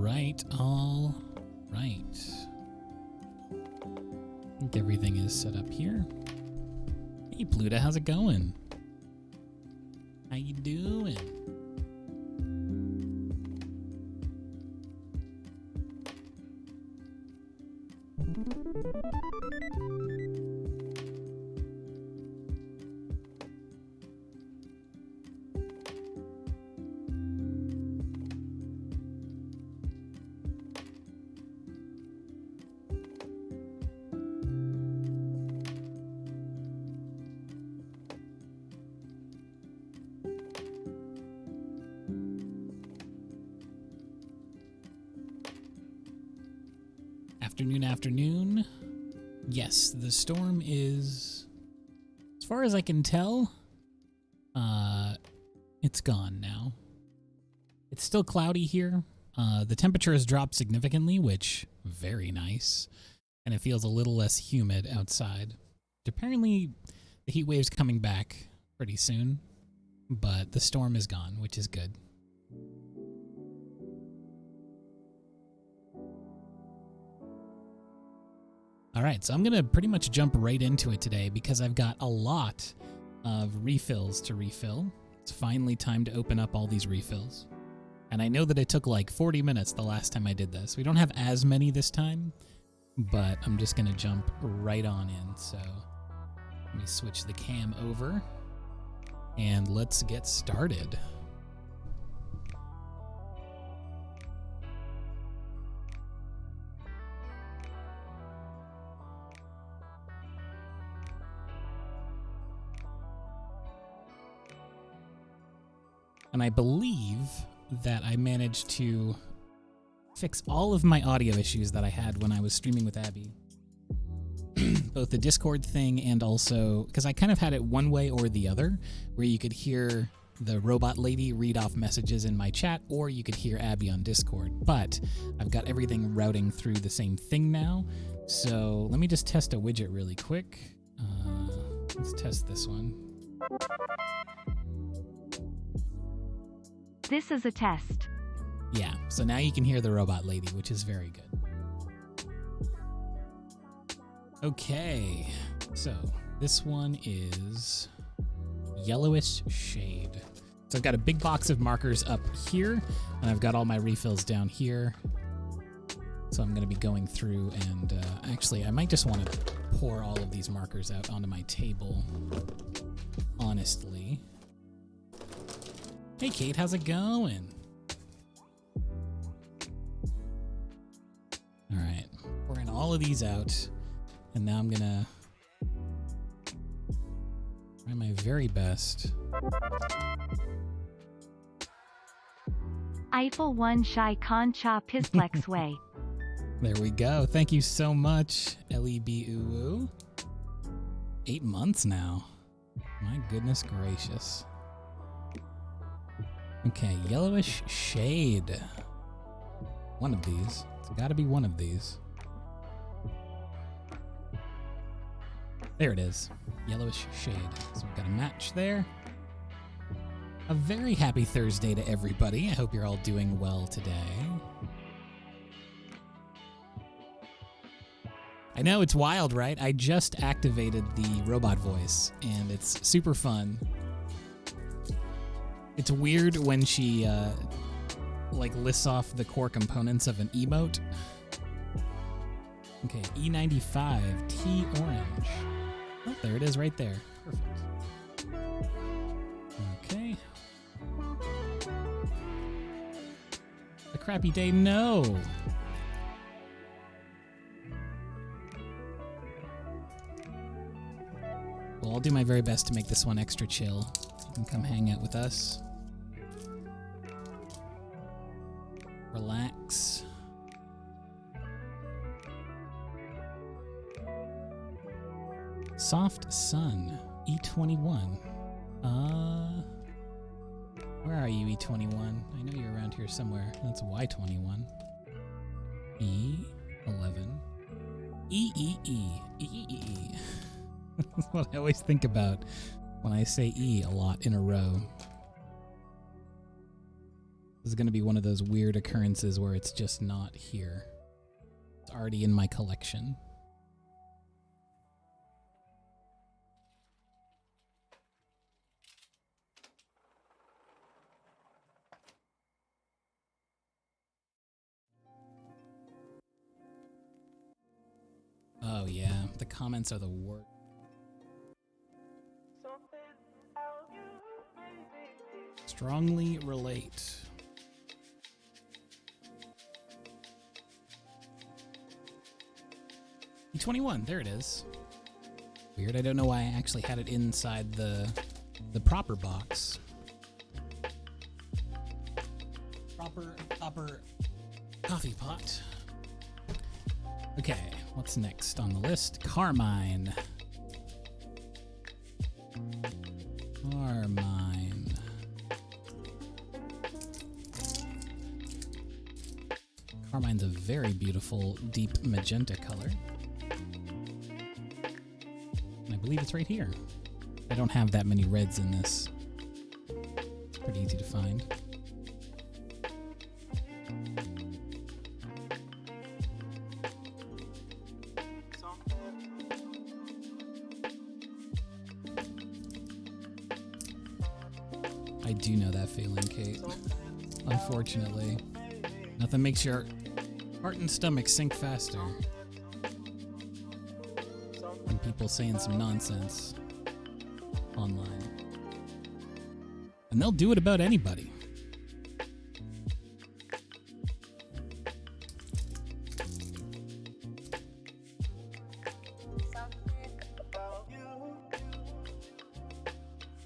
right, all right. I think everything is set up here. Hey, Pluto, how's it going? How you doing? Afternoon. Yes, the storm is, as far as I can tell, it's gone now. It's still cloudy here. The temperature has dropped significantly, which, very nice. And it feels a little less humid outside. Apparently, the heat wave's coming back pretty soon, but the storm is gone, which is good. All right, so I'm going to pretty much jump right into it today because I've got a lot of refills to refill. It's finally time to open up all these refills. And I know that it took like 40 minutes the last time I did this. We don't have as many this time, but I'm just going to jump right on in. So let me switch the cam over and let's get started. And I believe that I managed to fix all of my audio issues that I had when I was streaming with Abby. Both the Discord thing and also, because I kind of had it one way or the other, where you could hear the robot lady read off messages in my chat, or you could hear Abby on Discord. But I've got everything routing through the same thing now. So let me just test a widget really quick. Let's test this one. This is a test. Yeah, so now you can hear the robot lady, which is very good. Okay, so this one is Yellowish Shade. So I've got a big box of markers up here, and I've got all my refills down here. So I'm going to be going through and actually, I might just want to pour all of these markers out onto my table, honestly. Hey, Kate, how's it going? All right, pouring all of these out, and now I'm gonna try my very best. Eiffel 1 Shy Con Cha Pisplex Way. There we go. Thank you so much, LEBUU. 8 months now. My goodness gracious. Okay, Yellowish Shade. One of these. It's got to be one of these. There it is. Yellowish Shade. So we've got a match there. A very happy Thursday to everybody. I hope you're all doing well today. I know, it's wild, right? I just activated the robot voice, and it's super fun. It's weird when she, like, lists off the core components of an emote. Okay, E95, T Orange. Oh, there it is right there. Perfect. Okay. A crappy day, no! Well, I'll do my very best to make this one extra chill. You can come hang out with us. Relax. Soft Sun, E21. Where are you, E21? I know you're around here somewhere. That's Y21. E11. E. That's what I always think about when I say E a lot in a row. This is going to be one of those weird occurrences where it's just not here. It's already in my collection. Oh yeah, the comments are the worst. Strongly relate. E21, there it is. Weird, I don't know why I actually had it inside the proper box. Proper coffee pot. Okay, what's next on the list? Carmine. Carmine. Carmine's a very beautiful deep magenta color. And I believe it's right here. I don't have that many reds in this. It's pretty easy to find. I do know that feeling, Kate. Unfortunately. Nothing makes your heart and stomach sink faster than people saying some nonsense online. And they'll do it about anybody.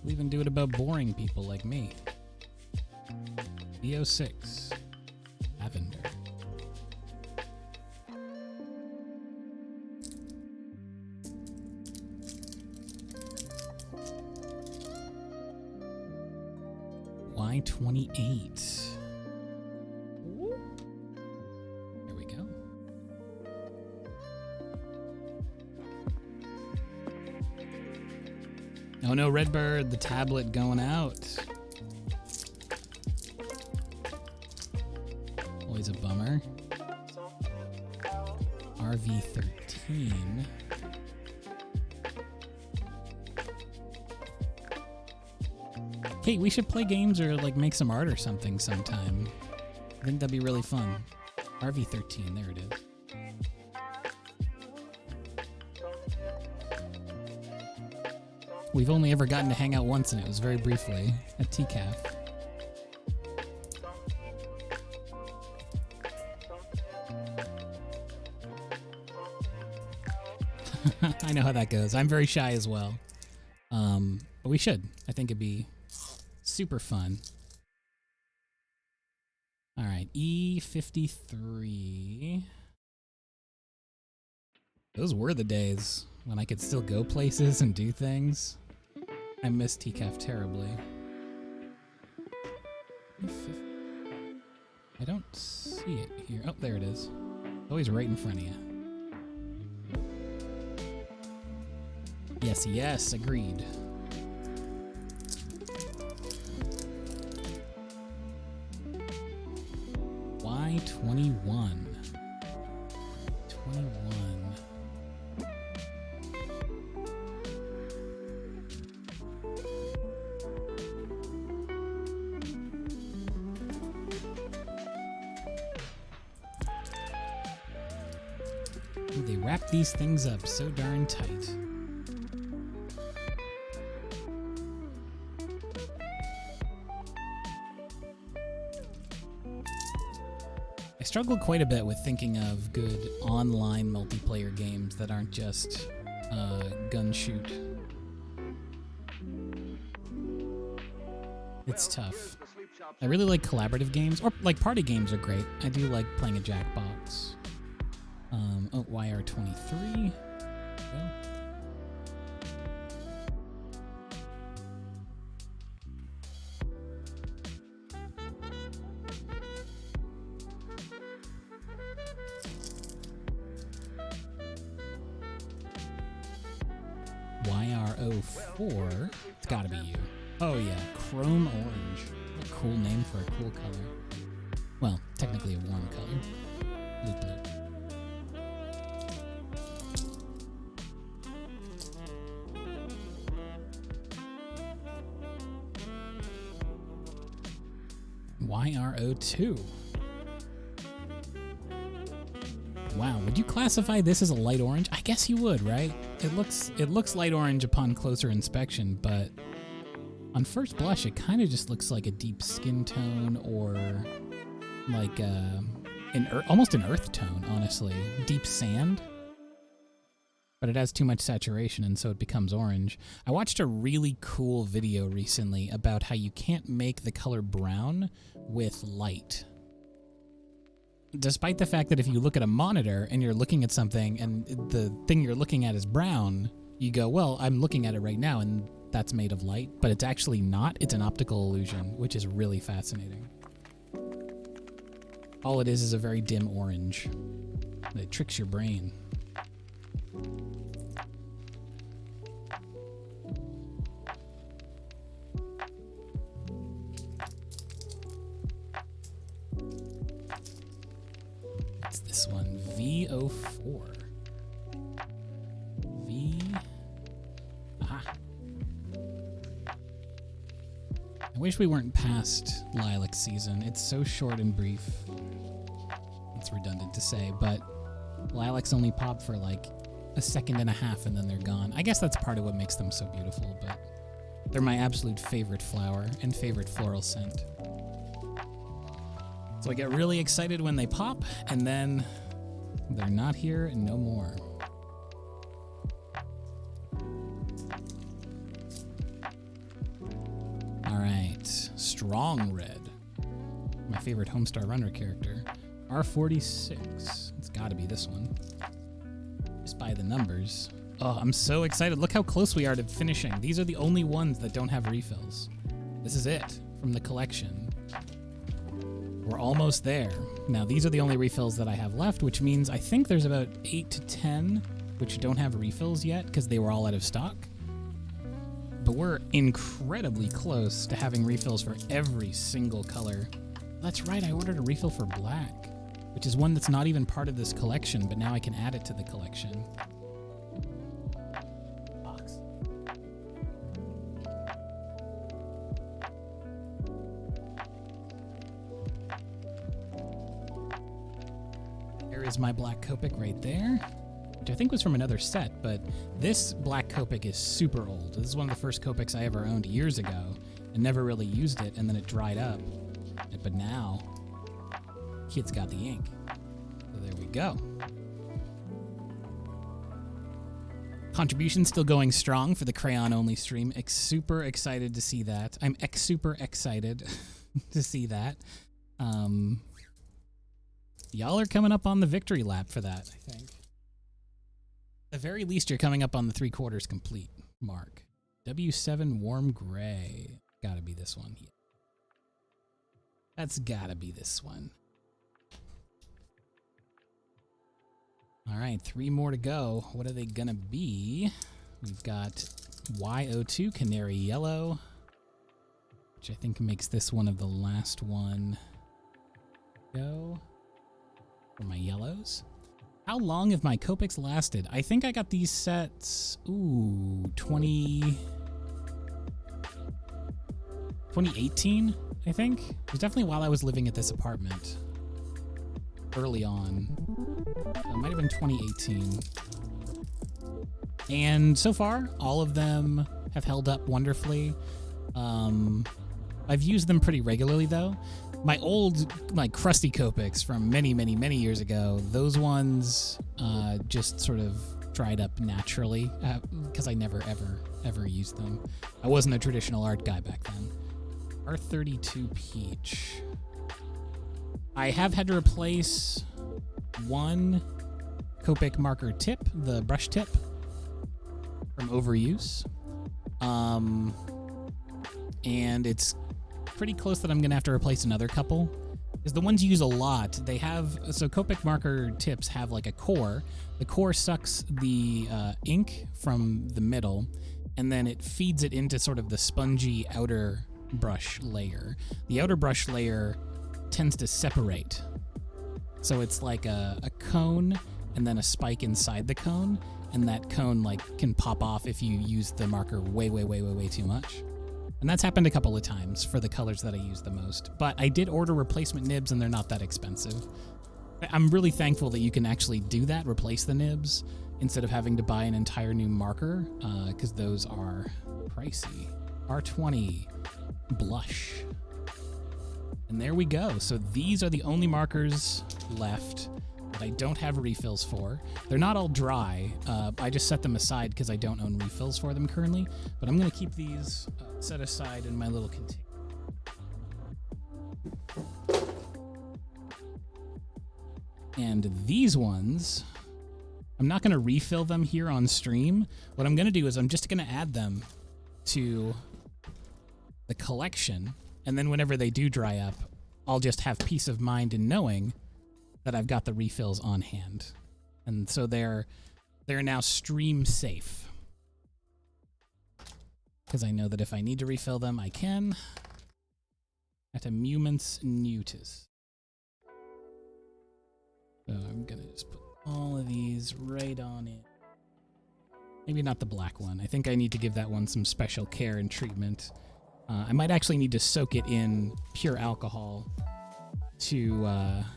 They'll even do it about boring people like me. B06. Lavender. Y28. There we go. Oh no, Redbird, the tablet going out. Always a bummer. RV13. Kate, we should play games or like make some art or something sometime. I think that'd be really fun. RV13, there it is. We've only ever gotten to hang out once, and it was very briefly at TCAF. I know how that goes. I'm very shy as well. But we should. I think it'd be super fun. All right, E53. Those were the days when I could still go places and do things. I miss TCAF terribly. I don't see it here. Oh, there it is. Always right in front of you. Yes, yes, agreed. Y21. 21. Ooh, they wrap these things up so darn tight. I struggle quite a bit with thinking of good online multiplayer games that aren't just gun shoot. It's tough. I really like collaborative games, or like party games are great. I do like playing a Jackbox. Oh, YR23. Yeah. Y04. It's gotta be you. Oh yeah, Chrome Orange. What a cool name for a cool color. Well, technically a warm color. Blue, blue. Y02. Wow, would you classify this as a light orange? I guess you would, right? It looks light orange upon closer inspection, but on first blush, it kind of just looks like a deep skin tone or like almost an earth tone, honestly. Deep sand. But it has too much saturation, and so it becomes orange. I watched a really cool video recently about how you can't make the color brown with light. Despite the fact that if you look at a monitor and you're looking at something and the thing you're looking at is brown, you go, well, I'm looking at it right now and that's made of light, but it's actually not. It's an optical illusion, which is really fascinating. All it is a very dim orange. It tricks your brain. What's this one? V04. Aha. I wish we weren't past lilac season. It's so short and brief. It's redundant to say, but lilacs only pop for like a second and a half and then they're gone. I guess that's part of what makes them so beautiful, but they're my absolute favorite flower and favorite floral scent. So I get really excited when they pop, and then they're not here and no more. All right, Strong Red. My favorite Homestar Runner character. R46. It's gotta be this one. Just by the numbers. Oh, I'm so excited. Look how close we are to finishing. These are the only ones that don't have refills. This is it from the collection. We're almost there. Now, these are the only refills that I have left, which means I think there's about 8 to 10 which don't have refills yet because they were all out of stock. But we're incredibly close to having refills for every single color. That's right, I ordered a refill for black, which is one that's not even part of this collection, but now I can add it to the collection. Box. There is my black Copic right there, which I think was from another set, but this black Copic is super old. This is one of the first Copics I ever owned years ago and never really used it, and then it dried up. But now, kid's got the ink. So there we go. Contribution still going strong for the crayon-only stream. Super excited to see that. I'm super excited to see that. Y'all are coming up on the victory lap for that, I think. At the very least, you're coming up on the 3/4 complete mark. W7 Warm Gray. Gotta be this one. That's gotta be this one. All right, 3 more to go. What are they gonna be? We've got Y02 Canary Yellow, which I think makes this one of the last one go for my yellows. How long have my Copics lasted? I think I got these sets, 2018, I think. It was definitely while I was living at this apartment early on. So it might have been 2018. And so far, all of them have held up wonderfully. I've used them pretty regularly, though. My old, like, crusty Copics from many, many, many years ago, those ones just sort of dried up naturally because I never, ever used them. I wasn't a traditional art guy back then. R32 Peach. I have had to replace one Copic marker tip, the brush tip, from overuse. And it's pretty close that I'm going to have to replace another couple. Because the ones you use a lot, they have... So Copic marker tips have like a core. The core sucks the ink from the middle, and then it feeds it into sort of the spongy outer brush layer. The outer brush layer tends to separate. So it's like a cone and then a spike inside the cone, and that cone like can pop off if you use the marker way too much. And that's happened a couple of times for the colors that I use the most. But I did order replacement nibs, and they're not that expensive. I'm really thankful that you can actually do that, replace the nibs, instead of having to buy an entire new marker, because those are pricey. R20 Blush. And there we go. So these are the only markers left that I don't have refills for. They're not all dry. I just set them aside because I don't own refills for them currently. But I'm going to keep these set aside in my little container. And these ones, I'm not going to refill them here on stream. What I'm going to do is I'm just going to add them to the collection. And then whenever they do dry up, I'll just have peace of mind in knowing that I've got the refills on hand. And so they're now stream safe. Because I know that if I need to refill them, I can. At a moment's notice. So I'm going to just put all of these right on in. Maybe not the black one. I think I need to give that one some special care and treatment. I might actually need to soak it in pure alcohol to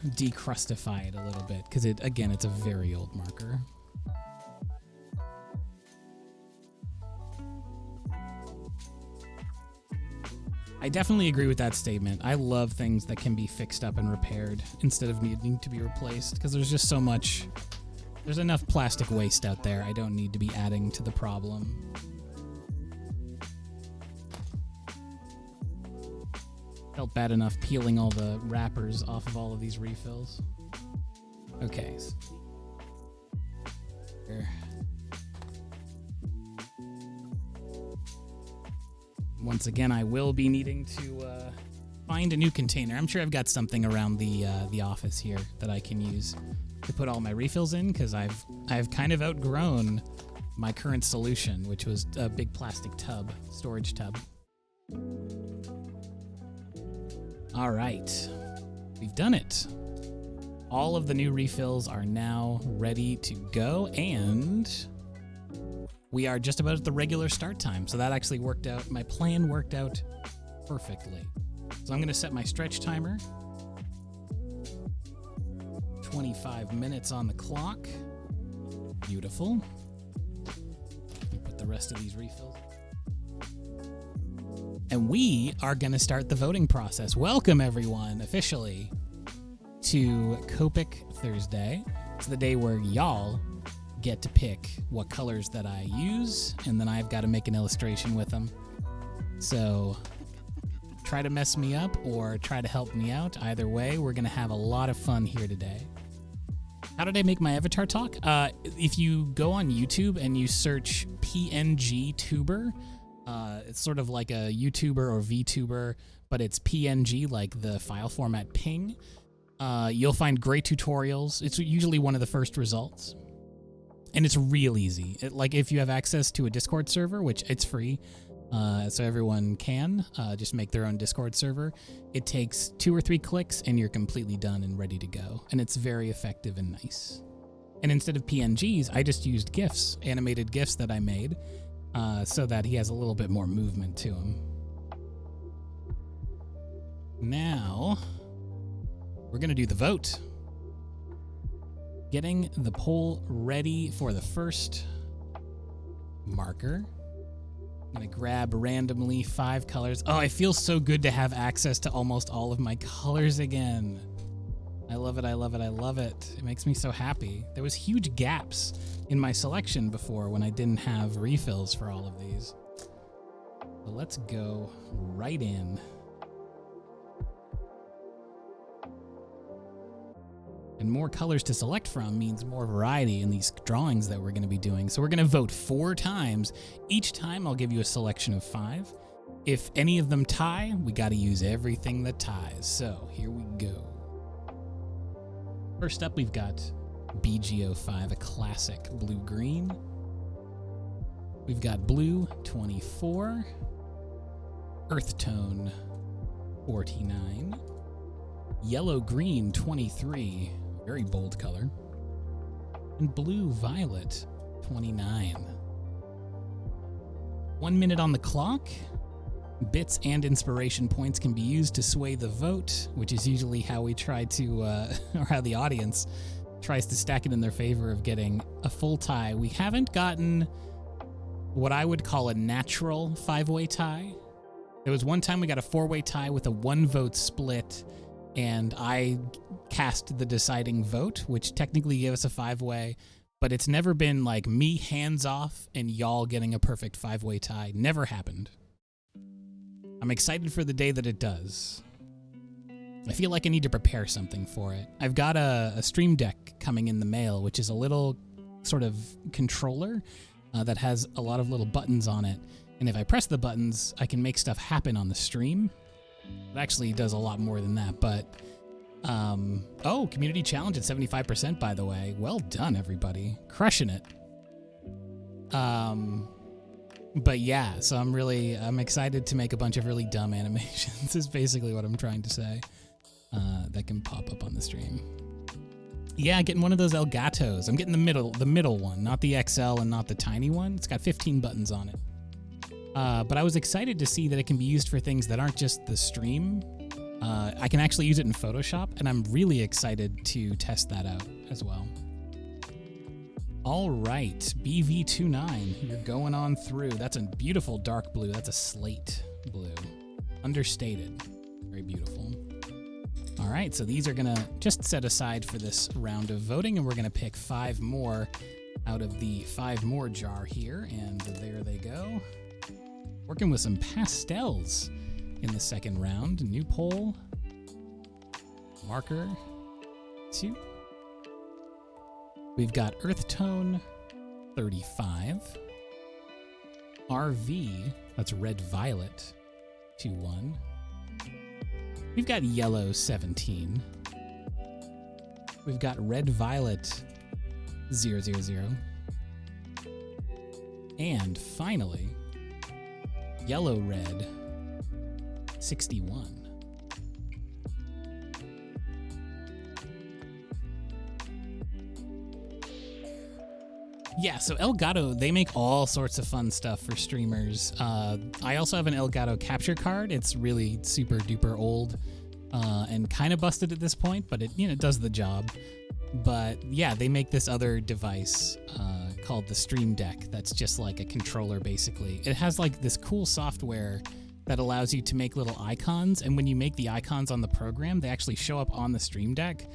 decrustify it a little bit, because again, it's a very old marker. I definitely agree with that statement. I love things that can be fixed up and repaired instead of needing to be replaced, because there's just so much. There's enough plastic waste out there. I don't need to be adding to the problem. Felt bad enough peeling all the wrappers off of all of these refills. Okay. Here. Once again, I will be needing to find a new container. I'm sure I've got something around the office here that I can use to put all my refills in, because I've kind of outgrown my current solution, which was a big plastic tub, storage tub. All right, we've done it. All of the new refills are now ready to go, and we are just about at the regular start time. So that actually worked out. My plan worked out perfectly. So I'm going to set my stretch timer. 25 minutes on the clock. Beautiful. Put the rest of these refills. And we are going to start the voting process. Welcome, everyone, officially to Copic Thursday. It's the day where y'all get to pick what colors that I use, and then I've got to make an illustration with them. So try to mess me up or try to help me out. Either way, we're going to have a lot of fun here today. How did I make my avatar talk? If you go on YouTube and you search PNG Tuber, it's sort of like a YouTuber or VTuber, but it's PNG, like the file format PNG. You'll find great tutorials. It's usually one of the first results. And it's real easy. Like if you have access to a Discord server, which it's free, so everyone can just make their own Discord server. It takes 2 or 3 clicks and you're completely done and ready to go. And it's very effective and nice. And instead of PNGs, I just used GIFs, animated GIFs that I made, so that he has a little bit more movement to him. Now, we're going to do the vote. Getting the poll ready for the first marker. I'm going to grab randomly 5 colors. Oh, it feels so good to have access to almost all of my colors again. I love it, I love it, I love it. It makes me so happy. There was huge gaps in my selection before when I didn't have refills for all of these. So let's go right in. And more colors to select from means more variety in these drawings that we're going to be doing. So we're going to vote 4 times. Each time I'll give you a selection of 5. If any of them tie, we got to use everything that ties. So here we go. First up, we've got BG05, a classic blue-green. We've got blue 24, earth tone 49, Yellow-green 23, very bold color. And blue-violet 29. 1 minute on the clock. Bits and inspiration points can be used to sway the vote, which is usually how we try to, or how the audience tries to stack it in their favor of getting a full tie. We haven't gotten what I would call a natural 5-way tie. There was one time we got a 4-way tie with a 1-vote split, and I cast the deciding vote, which technically gave us a 5-way, but it's never been like me hands off and y'all getting a perfect 5-way tie. Never happened. I'm excited for the day that it does. I feel like I need to prepare something for it. I've got a Stream Deck coming in the mail, which is a little sort of controller that has a lot of little buttons on it. And if I press the buttons, I can make stuff happen on the stream. It actually does a lot more than that, but... oh, community challenge at 75%, by the way. Well done, everybody. Crushing it. But yeah, so I'm excited to make a bunch of really dumb animations, is basically what I'm trying to say, that can pop up on the stream. Yeah, getting one of those Elgatos. I'm getting the middle one, not the XL and not the tiny one. It's got 15 buttons on it. But I was excited to see that it can be used for things that aren't just the stream. I can actually use it in Photoshop, and I'm really excited to test that out as well. All right, BV29, you're going on through. That's a beautiful dark blue. That's a slate blue. Understated. Very beautiful. All right, so these are going to just set aside for this round of voting, and we're going to pick 5 more out of the 5 more jar here, and there they go. Working with some pastels in the second round. New poll. Marker 2. We've got Earth Tone 35. RV, that's Red Violet 2-1. We've got Yellow 17. We've got Red Violet 000. And finally, Yellow Red 61. Yeah, so Elgato, they make all sorts of fun stuff for streamers. I also have an Elgato capture card. It's really super duper old and kind of busted at this point, but it does the job. But yeah, they make this other device called the Stream Deck that's just like a controller, basically. It has like this cool software that allows you to make little icons, and when you make the icons on the program, they actually show up on the Stream Deck.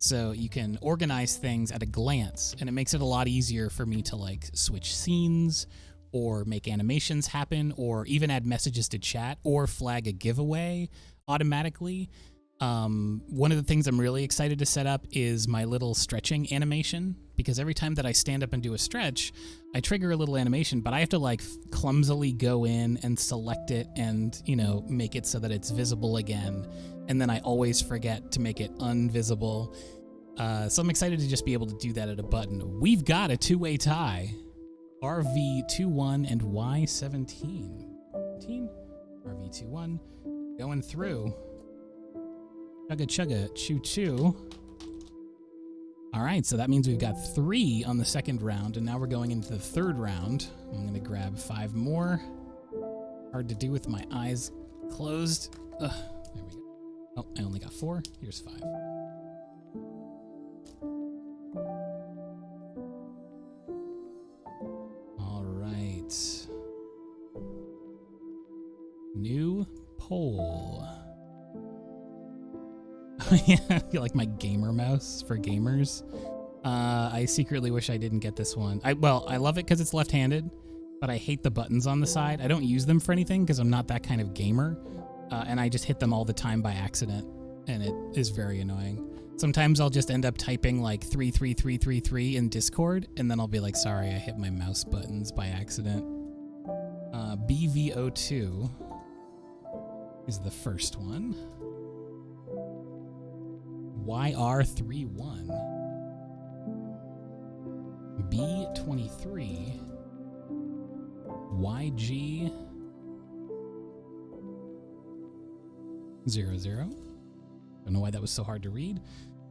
So you can organize things at a glance, and it makes it a lot easier for me to like switch scenes or make animations happen or even add messages to chat or flag a giveaway automatically. One of the things I'm really excited to set up is my little stretching animation, because every time that I stand up and do a stretch, I trigger a little animation, but I have to like clumsily go in and select it and, make it so that it's visible again. And then I always forget to make it invisible. So I'm excited to just be able to do that at a button. We've got a 2-way tie. RV21 and Y17. RV21 going through. Chugga chugga choo choo. All right, so that means we've got 3 on the second round, and now we're going into the third round. I'm gonna grab 5 more. Hard to do with my eyes closed. There we go. Oh, I only got 4. Here's 5. All right. New poll. Yeah, I feel like my gamer mouse for gamers. I secretly wish I didn't get this one. I love it because it's left-handed, but I hate the buttons on the side. I don't use them for anything because I'm not that kind of gamer, and I just hit them all the time by accident, and it is very annoying. Sometimes I'll just end up typing like 33333 in Discord, and then I'll be like, sorry, I hit my mouse buttons by accident. BV02 is the first one. YR31, B23, YG00. Don't know why that was so hard to read.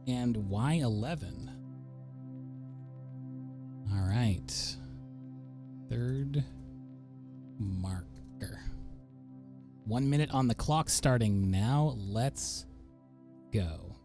And Y11. All right. Third marker. 1 minute on the clock starting now. Let's go.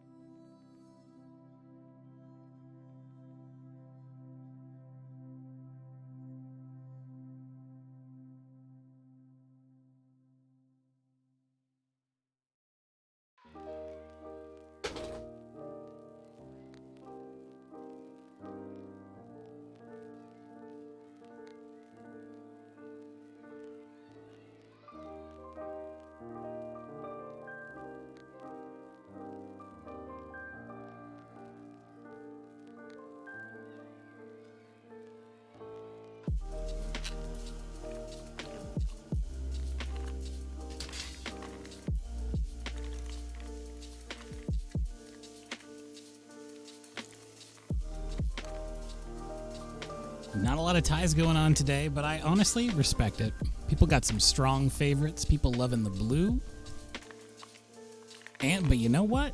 Not a lot of ties going on today, but I honestly respect it. People got some strong favorites. People loving the blue. But you know what?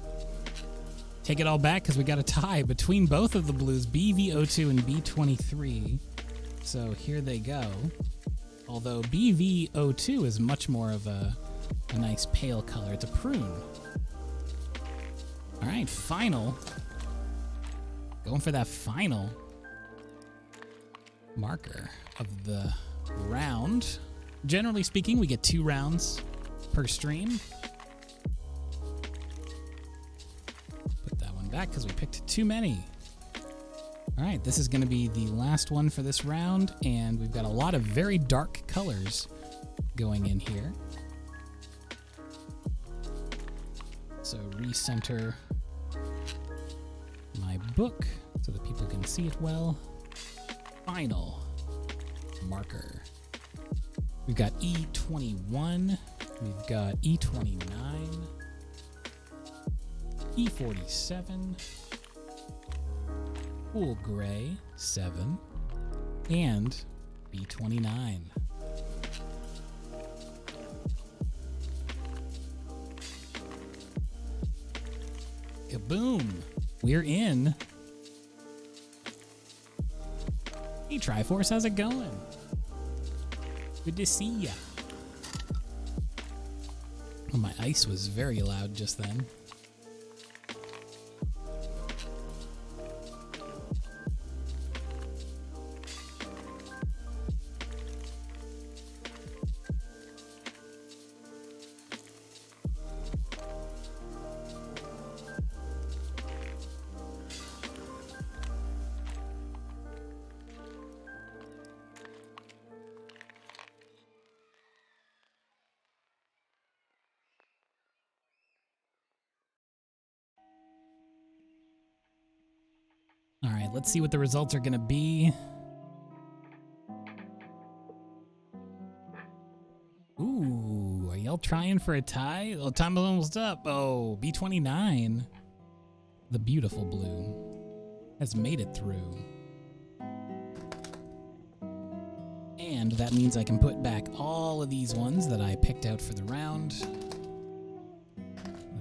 Take it all back because we got a tie between both of the blues, BV02 and B23. So here they go. Although BV02 is much more of a nice pale color. It's a prune. All right, final. Going for that final marker of the round. Generally speaking, we get 2 rounds per stream. Put that one back because we picked too many. All right, this is going to be the last one for this round, and we've got a lot of very dark colors going in here. So recenter my book so that people can see it well. Final marker. We've got E21, we've got E29, E47, Cool Gray 7, and B29. Kaboom! We're in. Hey Triforce, how's it going? Good to see ya. Oh, my ice was very loud just then. All right, let's see what the results are going to be. Ooh, are y'all trying for a tie? Oh, time is almost up. Oh, B29, the beautiful blue, has made it through. And that means I can put back all of these ones that I picked out for the round.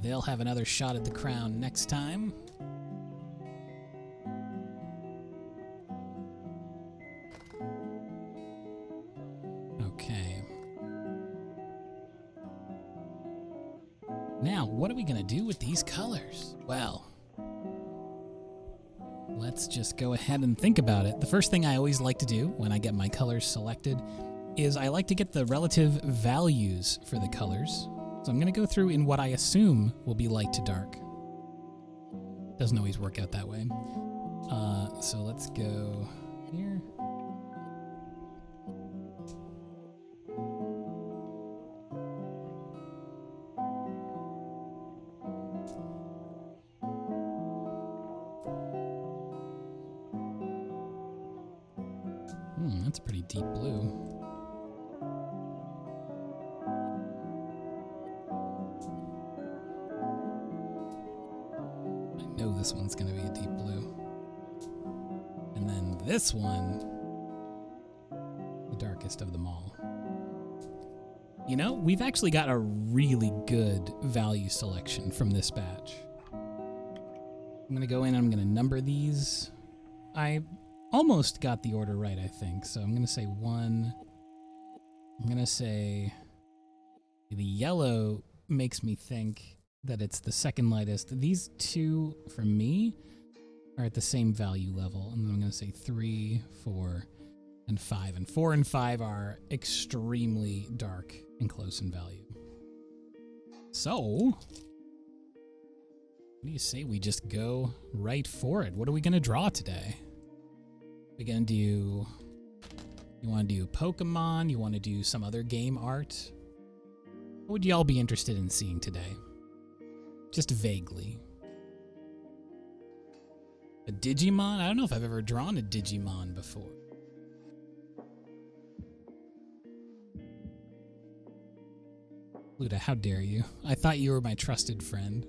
They'll have another shot at the crown next time. Okay. Now, what are we going to do with these colors? Well, let's just go ahead and think about it. The first thing I always like to do when I get my colors selected is I like to get the relative values for the colors. So I'm going to go through in what I assume will be light to dark. Doesn't always work out that way. So let's go here. That's a pretty deep blue. I know this one's going to be a deep blue. And then this one, the darkest of them all. You know, we've actually got a really good value selection from this batch. I'm going to go in and I'm going to number these. I almost got the order right, I think. So I'm going to say 1. I'm going to say the yellow makes me think that it's the second lightest. These two, for me, are at the same value level. And then I'm going to say 3, 4, and 5. And 4 and 5 are extremely dark and close in value. So, what do you say we just go right for it? What are we going to draw today? We going to do... You want to do Pokemon? You want to do some other game art? What would y'all be interested in seeing today? Just vaguely. A Digimon? I don't know if I've ever drawn a Digimon before. Luda, how dare you? I thought you were my trusted friend.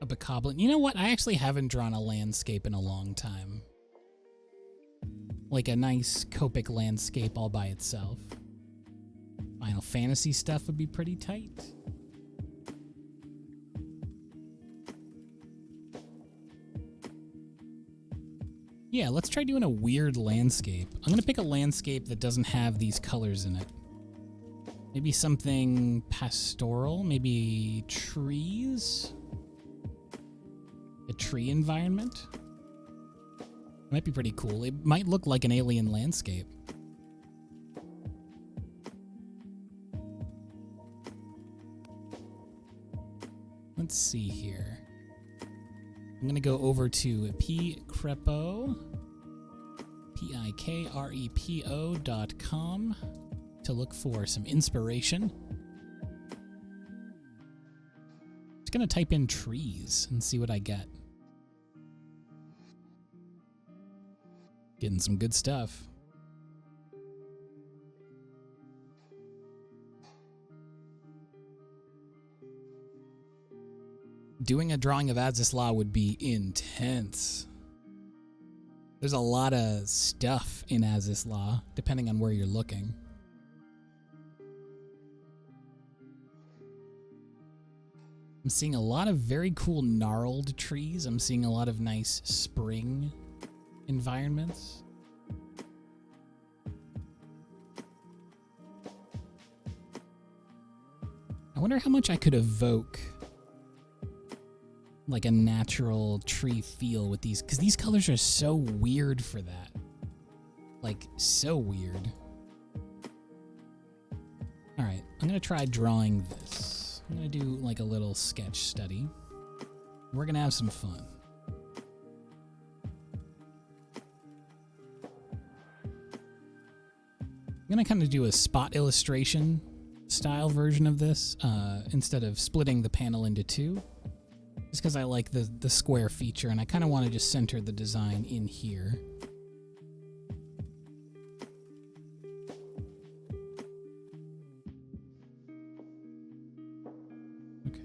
A Bokoblin. You know what? I actually haven't drawn a landscape in a long time. Like a nice Copic landscape all by itself. Final Fantasy stuff would be pretty tight. Yeah, let's try doing a weird landscape. I'm gonna pick a landscape that doesn't have these colors in it. Maybe something pastoral, maybe trees? A tree environment? Might be pretty cool. It might look like an alien landscape. Let's see here. I'm gonna go over to pcrepo, pikrepo.com to look for some inspiration. Just gonna type in trees and see what I get. Getting some good stuff. Doing a drawing of Azislaw would be intense. There's a lot of stuff in Azislaw, depending on where you're looking. I'm seeing a lot of very cool gnarled trees. I'm seeing a lot of nice spring environments. I wonder how much I could evoke like a natural tree feel with these, because these colors are so weird for that. Like, so weird. Alright, I'm gonna try drawing this. I'm gonna do like a little sketch study. We're gonna have some fun. I'm gonna kind of do a spot illustration style version of this, instead of splitting the panel into two. Just because I like the square feature, and I kind of want to just center the design in here. Okay.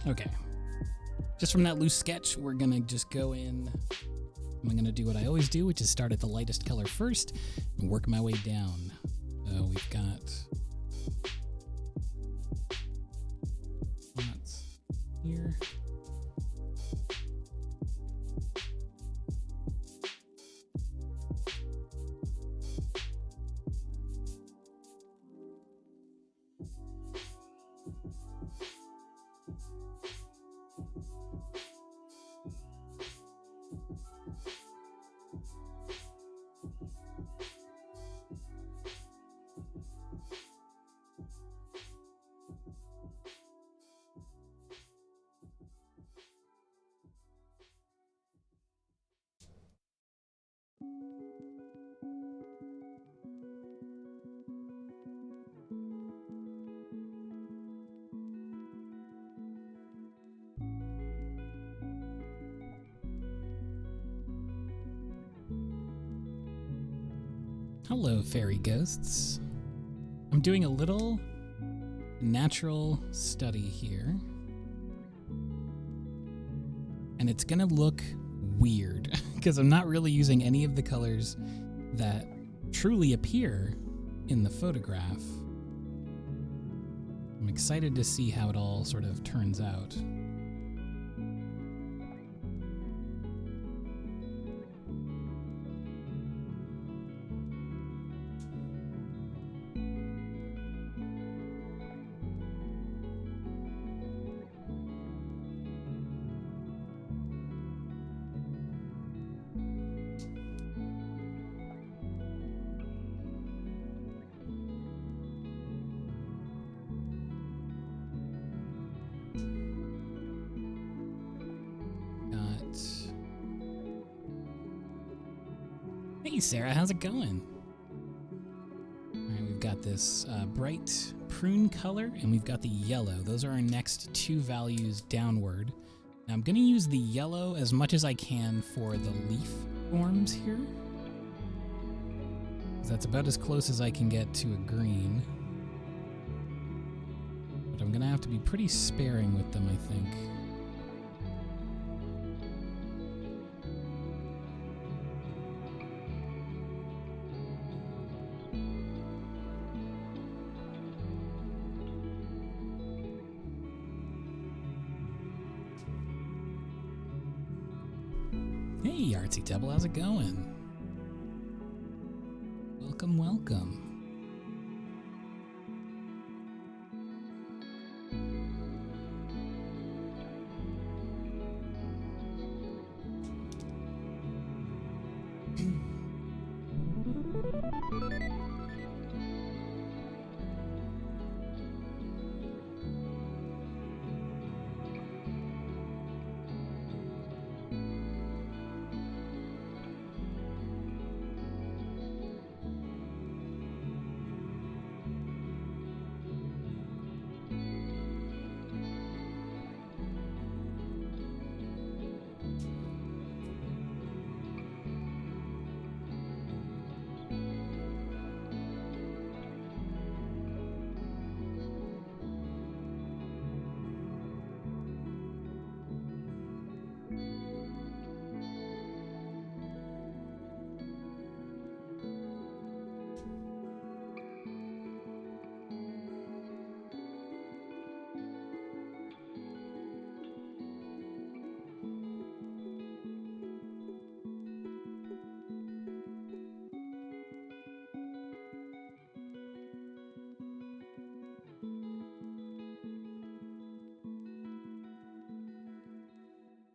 Okay. Just from that loose sketch, we're going to just go in. I'm going to do what I always do, which is start at the lightest color first and work my way down. We've got spots here. Hello, fairy ghosts. I'm doing a little natural study here. And it's gonna look weird because I'm not really using any of the colors that truly appear in the photograph. I'm excited to see how it all sort of turns out. Hey Sarah, how's it going? Alright, we've got this bright prune color and we've got the yellow. Those are our next two values downward. Now I'm going to use the yellow as much as I can for the leaf forms here. That's about as close as I can get to a green. But I'm going to have to be pretty sparing with them, I think. Hey, Artsy Devil, how's it going? Welcome, welcome.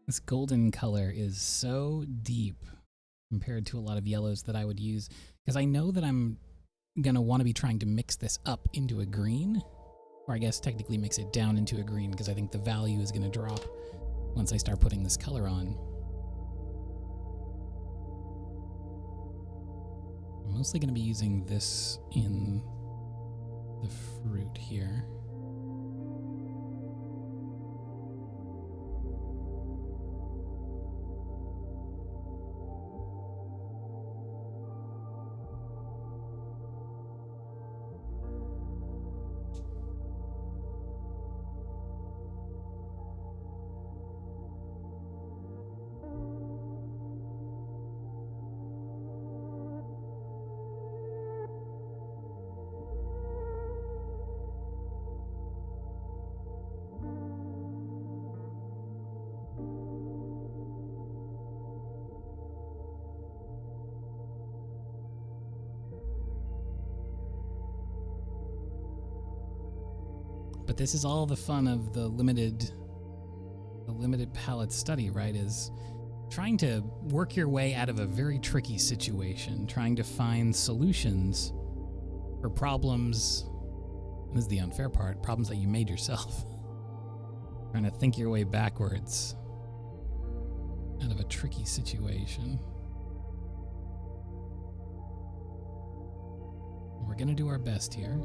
This golden color is so deep compared to a lot of yellows that I would use, because I know that I'm going to want to be trying to mix this up into a green, or I guess technically mix it down into a green, because I think the value is going to drop once I start putting this color on. I'm mostly going to be using this in the fruit here. But this is all the fun of the limited palette study, right? Is trying to work your way out of a very tricky situation, trying to find solutions for problems. This is the unfair part, problems that you made yourself. Trying to think your way backwards out of a tricky situation. We're gonna do our best here.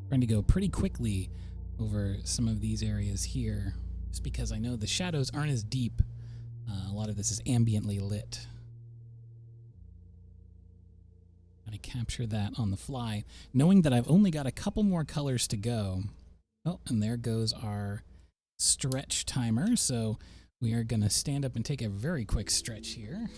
Trying to go pretty quickly over some of these areas here, just because I know the shadows aren't as deep. A lot of this is ambiently lit. Trying to capture that on the fly, knowing that I've only got a couple more colors to go. Oh, and there goes our stretch timer. So we are going to stand up and take a very quick stretch here.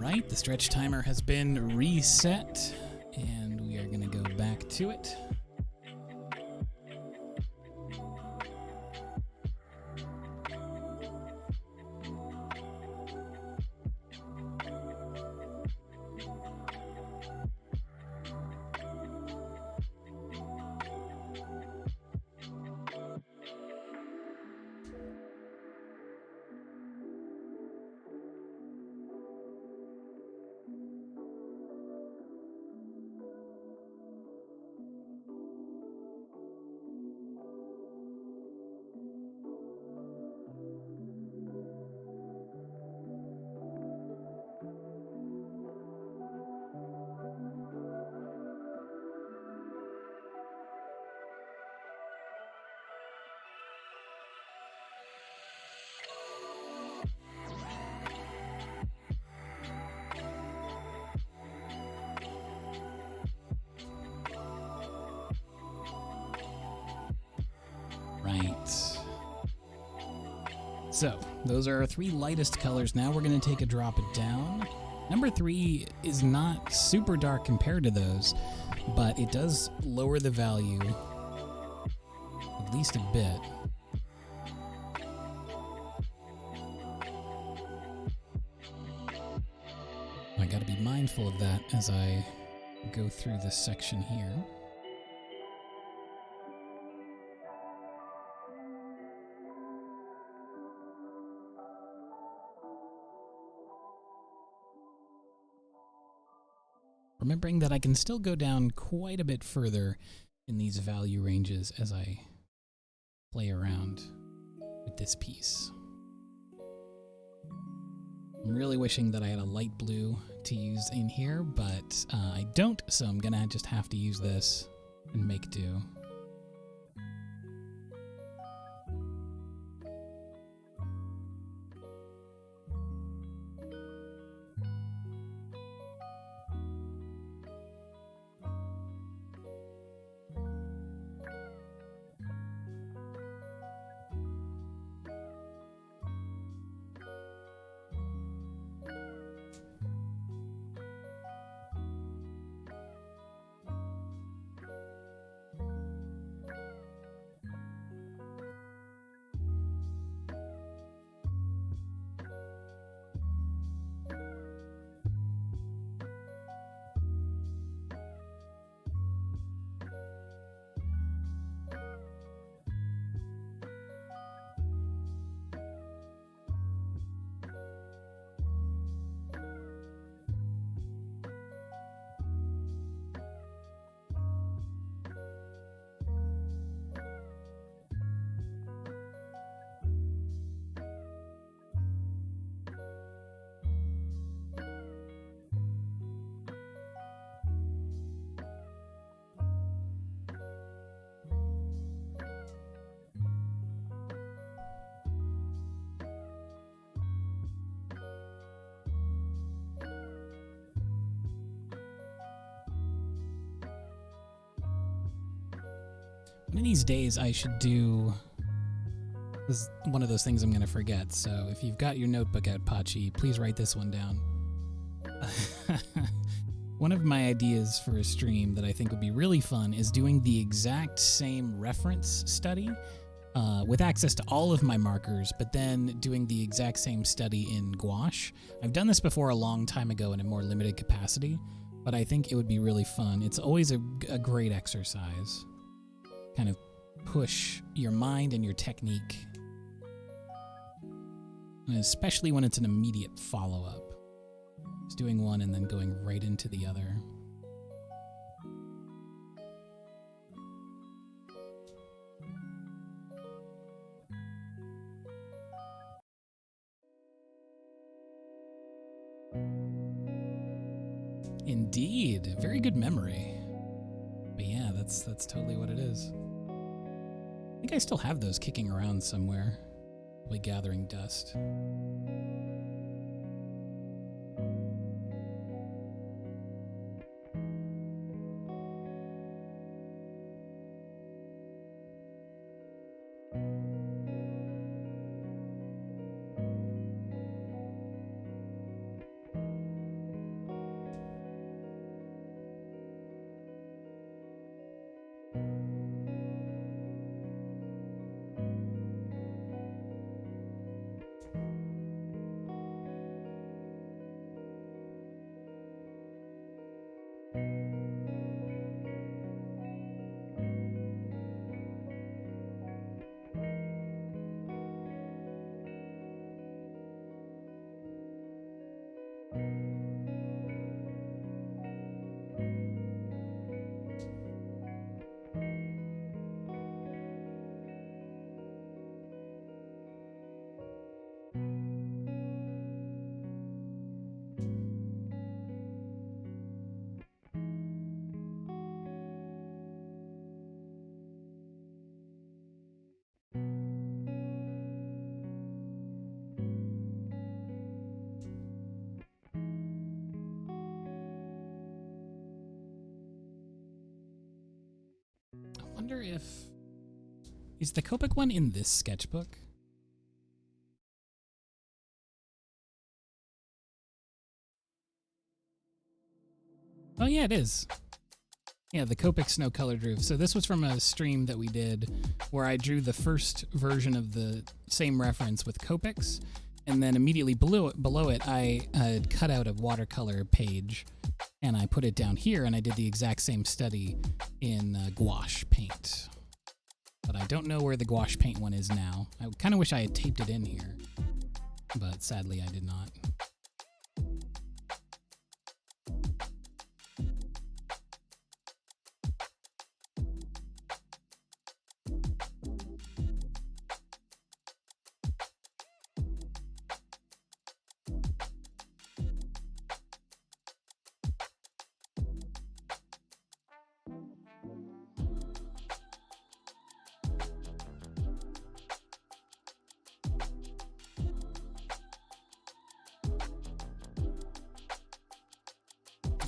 Right, the stretch timer has been reset, and we are going to go back to it. Right. So, those are our three lightest colors. Now we're going to take a drop it down. Number 3 is not super dark compared to those, but it does lower the value at least a bit. I got to be mindful of that as I go through this section here. Remembering that I can still go down quite a bit further in these value ranges as I play around. with this piece. I'm really wishing that I had a light blue to use in here, but I don't, so I'm gonna just have to use this and make do. One of these days I should do... This is one of those things I'm going to forget, so if you've got your notebook out, Pachi, please write this one down. One of my ideas for a stream that I think would be really fun is doing the exact same reference study with access to all of my markers, but then doing the exact same study in gouache. I've done this before a long time ago in a more limited capacity, but I think it would be really fun. It's always a great exercise. Kind of push your mind and your technique. And especially when it's an immediate follow-up. Just doing one and then going right into the other. Indeed, very good memory. But yeah, that's totally what it is. I think I still have those kicking around somewhere, probably gathering dust. I wonder if... Is the Copic one in this sketchbook? Oh yeah, it is. Yeah, the Copic Snow Colored Roof. So this was from a stream that we did where I drew the first version of the same reference with Copics, and then immediately below it I had cut out a watercolor page, and I put it down here, and I did the exact same study in gouache paint. But I don't know where the gouache paint one is now. I kind of wish I had taped it in here, but sadly I did not.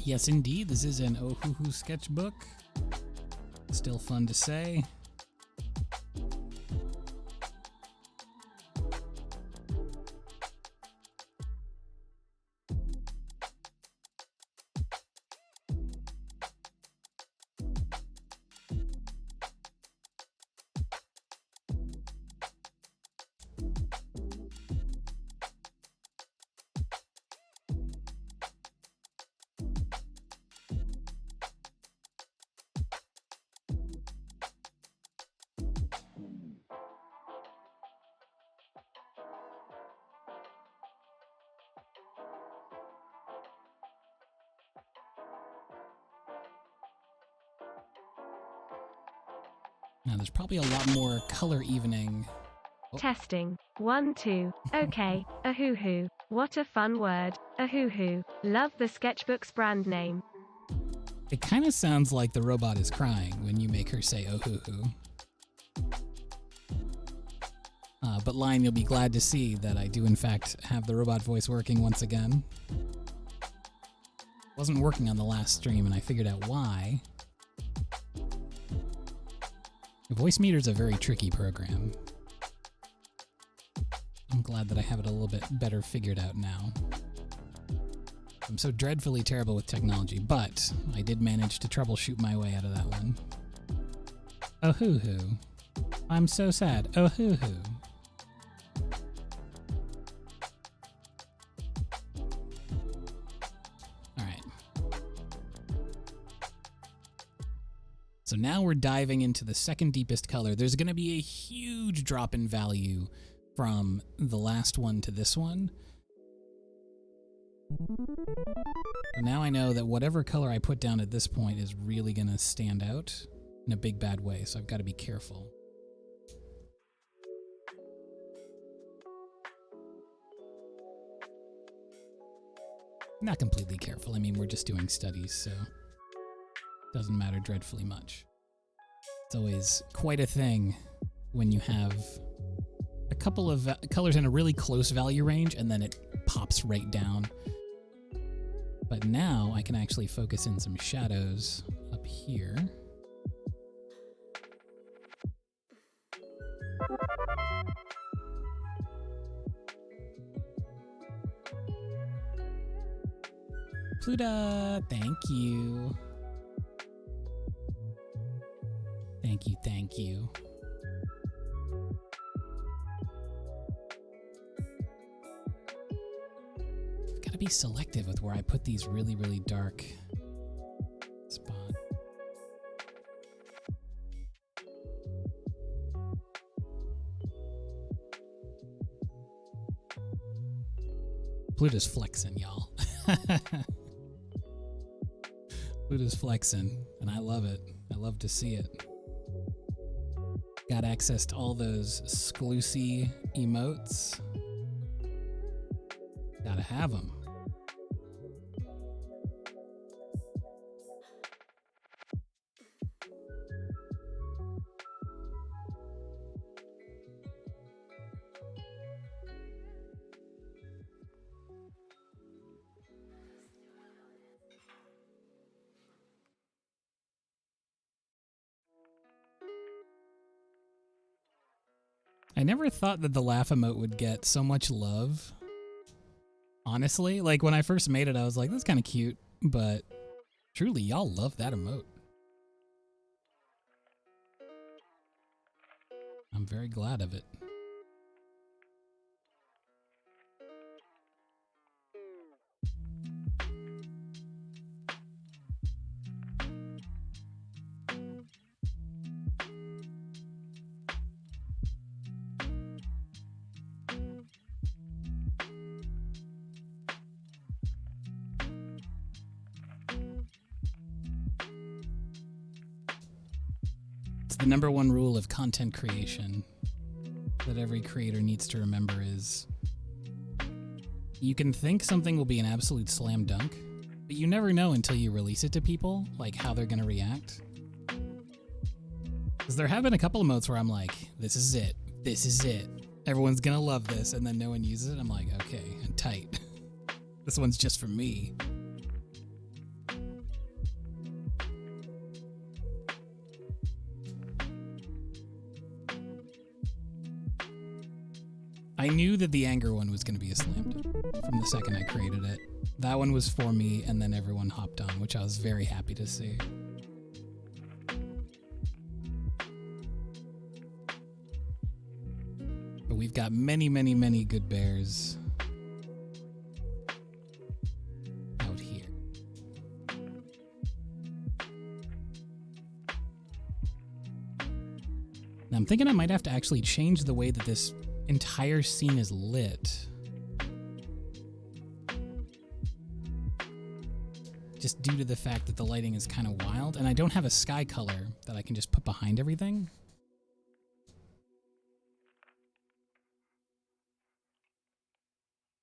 Yes, indeed, this is an Ohuhu sketchbook. Still fun to say. Now, there's probably a lot more color evening. Oh. Testing. 1, 2. Okay. Ahuhu. What a fun word. Ahuhu. Love the sketchbook's brand name. It kind of sounds like the robot is crying when you make her say Ohuhu. But Lion, you'll be glad to see that I do in fact have the robot voice working once again. It wasn't working on the last stream and I figured out why. The voice meter is a very tricky program. I'm glad that I have it a little bit better figured out now. I'm so dreadfully terrible with technology, but I did manage to troubleshoot my way out of that one. Oh hoo hoo. I'm so sad. Oh hoo hoo. Alright. So now we're diving into the second deepest color. There's going to be a huge drop in value from the last one to this one. So now I know that whatever color I put down at this point is really going to stand out in a big bad way, so I've got to be careful. Not completely careful. I mean, we're just doing studies, so it doesn't matter dreadfully much. It's always quite a thing when you have a couple of colors in a really close value range and then it pops right down. But now I can actually focus in some shadows up here. Pluta, thank you. Thank you, thank you. I've got to be selective with where I put these really, really dark spots. Pluta's flexing, y'all. Pluta's flexing, and I love it. I love to see it. Got access to all those exclusive emotes. Gotta have them. I never thought that the laugh emote would get so much love. Honestly, like when I first made it, I was like, that's kind of cute, but truly, y'all love that emote. I'm very glad of it. The number one rule of content creation that every creator needs to remember is you can think something will be an absolute slam dunk, but you never know until you release it to people, like how they're going to react. Because there have been a couple of emotes where I'm like, this is it. This is it. Everyone's going to love this. And then no one uses it. I'm like, okay, I'm tight. This one's just for me. I knew that the anger one was going to be a slam dunk from the second I created it. That one was for me, and then everyone hopped on, which I was very happy to see. But we've got many, many, many good bears out here. Now I'm thinking I might have to actually change the way that this entire scene is lit. Just due to the fact that the lighting is kind of wild, and I don't have a sky color that I can just put behind everything.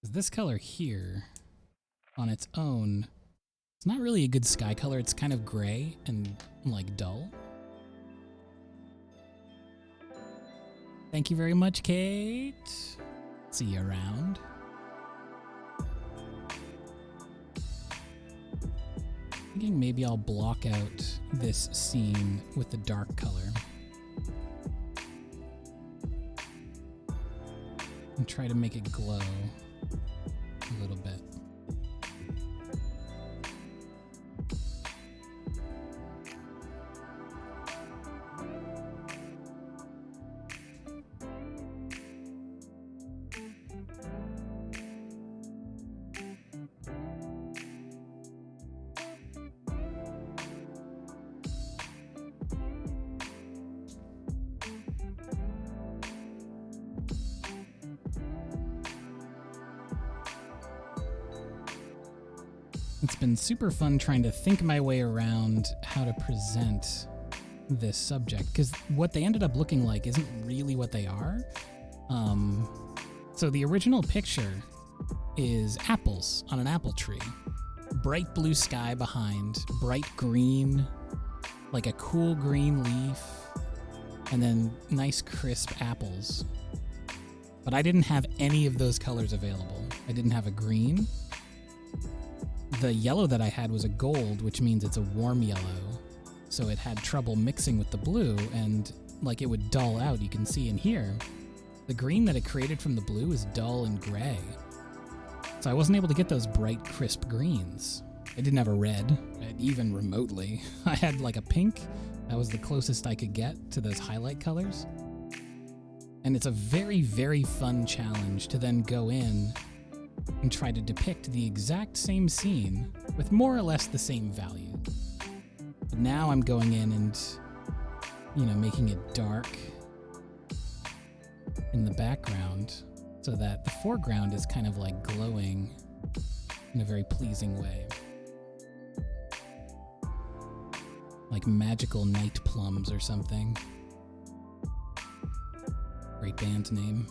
This color here, on its own, it's not really a good sky color. It's kind of gray and, like, dull. Thank you very much, Kate. See you around. Thinking maybe I'll block out this scene with the dark color. And try to make it glow a little bit. It's been super fun trying to think my way around how to present this subject, because what they ended up looking like isn't really what they are. So the original picture is apples on an apple tree. Bright blue sky behind, bright green, like a cool green leaf, and then nice crisp apples. But I didn't have any of those colors available. I didn't have a green. The yellow that I had was a gold, which means it's a warm yellow. So it had trouble mixing with the blue, and like it would dull out. You can see in here, the green that it created from the blue is dull and gray. So I wasn't able to get those bright, crisp greens. I didn't have a red, even remotely. I had like a pink. That was the closest I could get to those highlight colors. And it's a very, very fun challenge to then go in and try to depict the exact same scene with more or less the same value. But now I'm going in and, making it dark in the background so that the foreground is kind of like glowing in a very pleasing way. Like magical night plums or something. Great band name.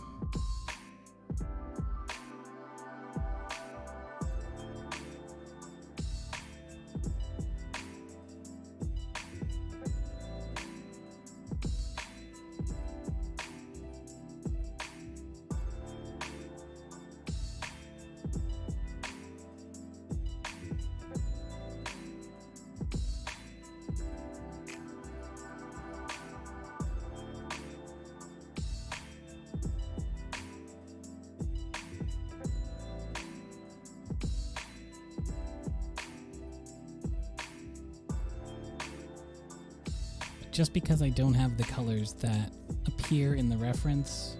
Just because I don't have the colors that appear in the reference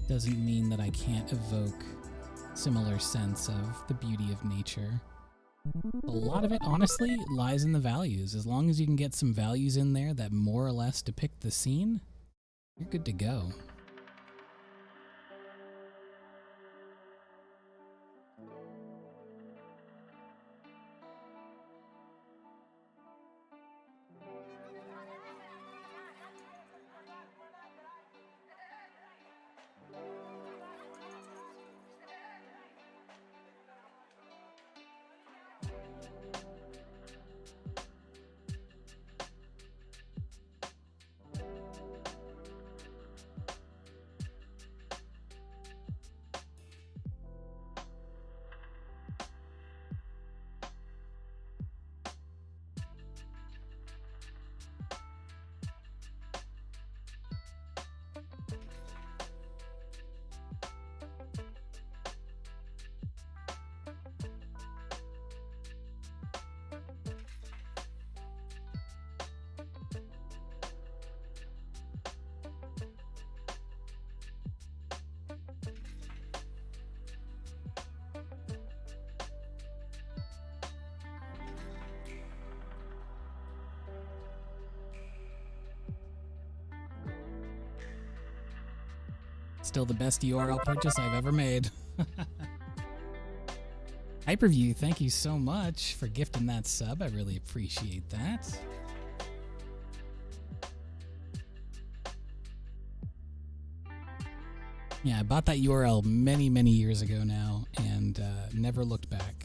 doesn't mean that I can't evoke a similar sense of the beauty of nature. A lot of it, honestly, lies in the values. As long as you can get some values in there that more or less depict the scene, you're good to go. Still the best URL purchase I've ever made. Hyperview, thank you so much for gifting that sub. I really appreciate that. Yeah, I bought that URL many, many years ago now and never looked back.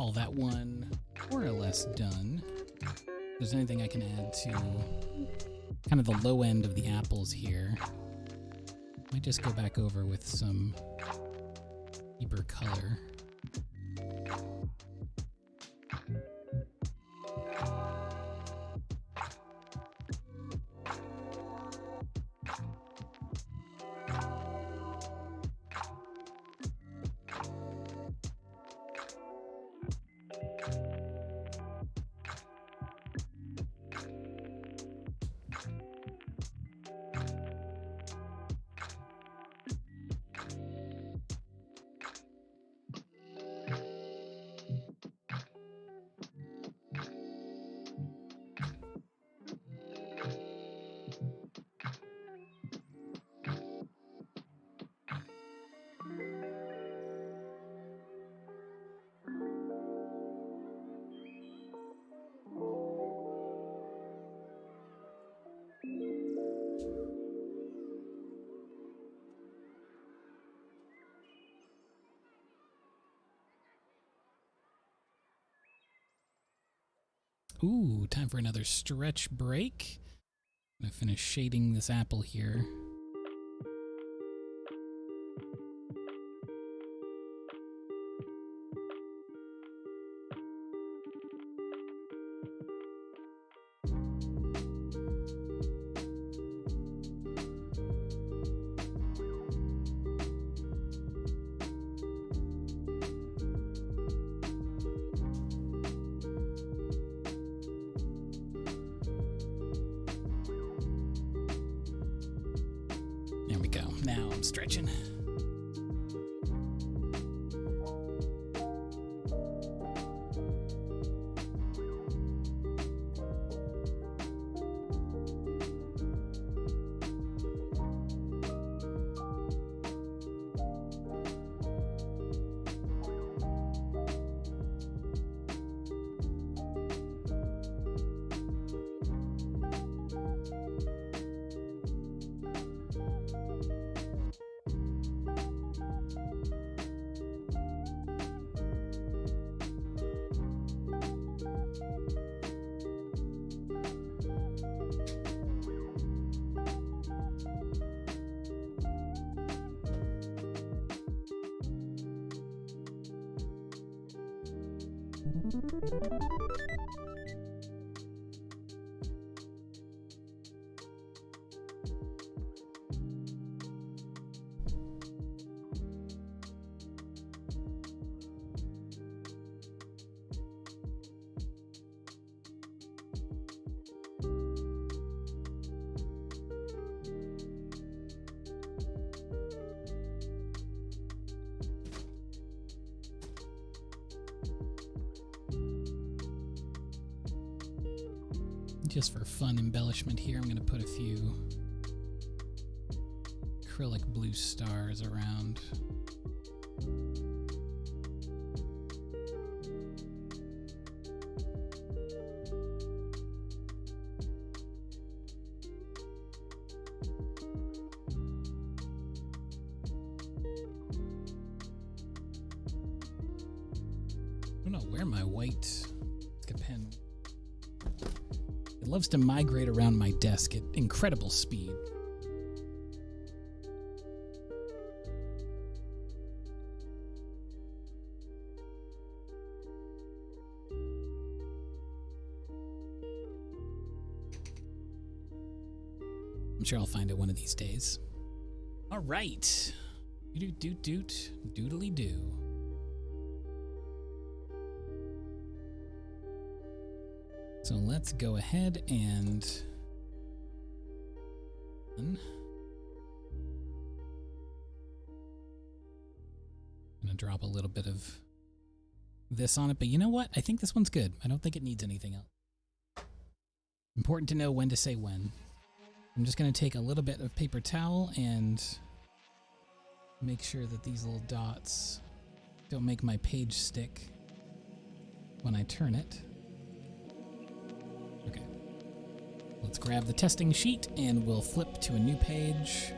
call that one more or less done. If there's anything I can add to kind of the low end of the apples here, I might just go back over with some deeper color. Ooh, time for another stretch break. I'm gonna finish shading this apple here. There we go. Now I'm stretching. Just for fun embellishment here, I'm going to put a few acrylic blue stars around. I don't know where my white pen. It loves to migrate around my desk at incredible speed. I'm sure I'll find it one of these days. All right. Doot doot doot doodly doo. So let's go ahead and I'm gonna drop a little bit of this on it, but you know what? I think this one's good. I don't think it needs anything else. Important to know when to say when. I'm just gonna take a little bit of paper towel and make sure that these little dots don't make my page stick when I turn it. Okay. Let's grab the testing sheet and we'll flip to a new page.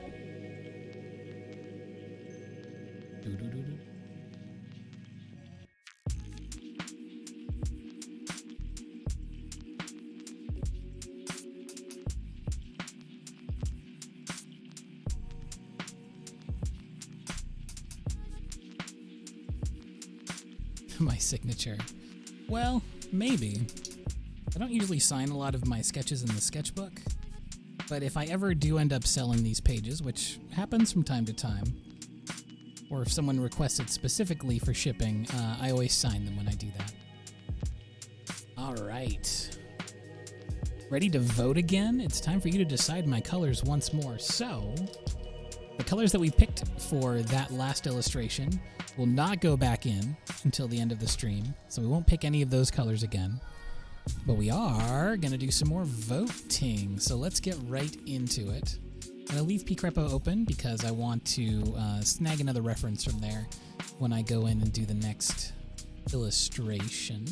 my signature. Well, maybe. I don't usually sign a lot of my sketches in the sketchbook, but if I ever do end up selling these pages, which happens from time to time, or if someone requests it specifically for shipping, I always sign them when I do that. All right. Ready to vote again? It's time for you to decide my colors once more. So, the colors that we picked for that last illustration will not go back in until the end of the stream, so we won't pick any of those colors again. But we are going to do some more voting, so let's get right into it. I'm going to leave pCrepo open because I want to snag another reference from there when I go in and do the next illustration.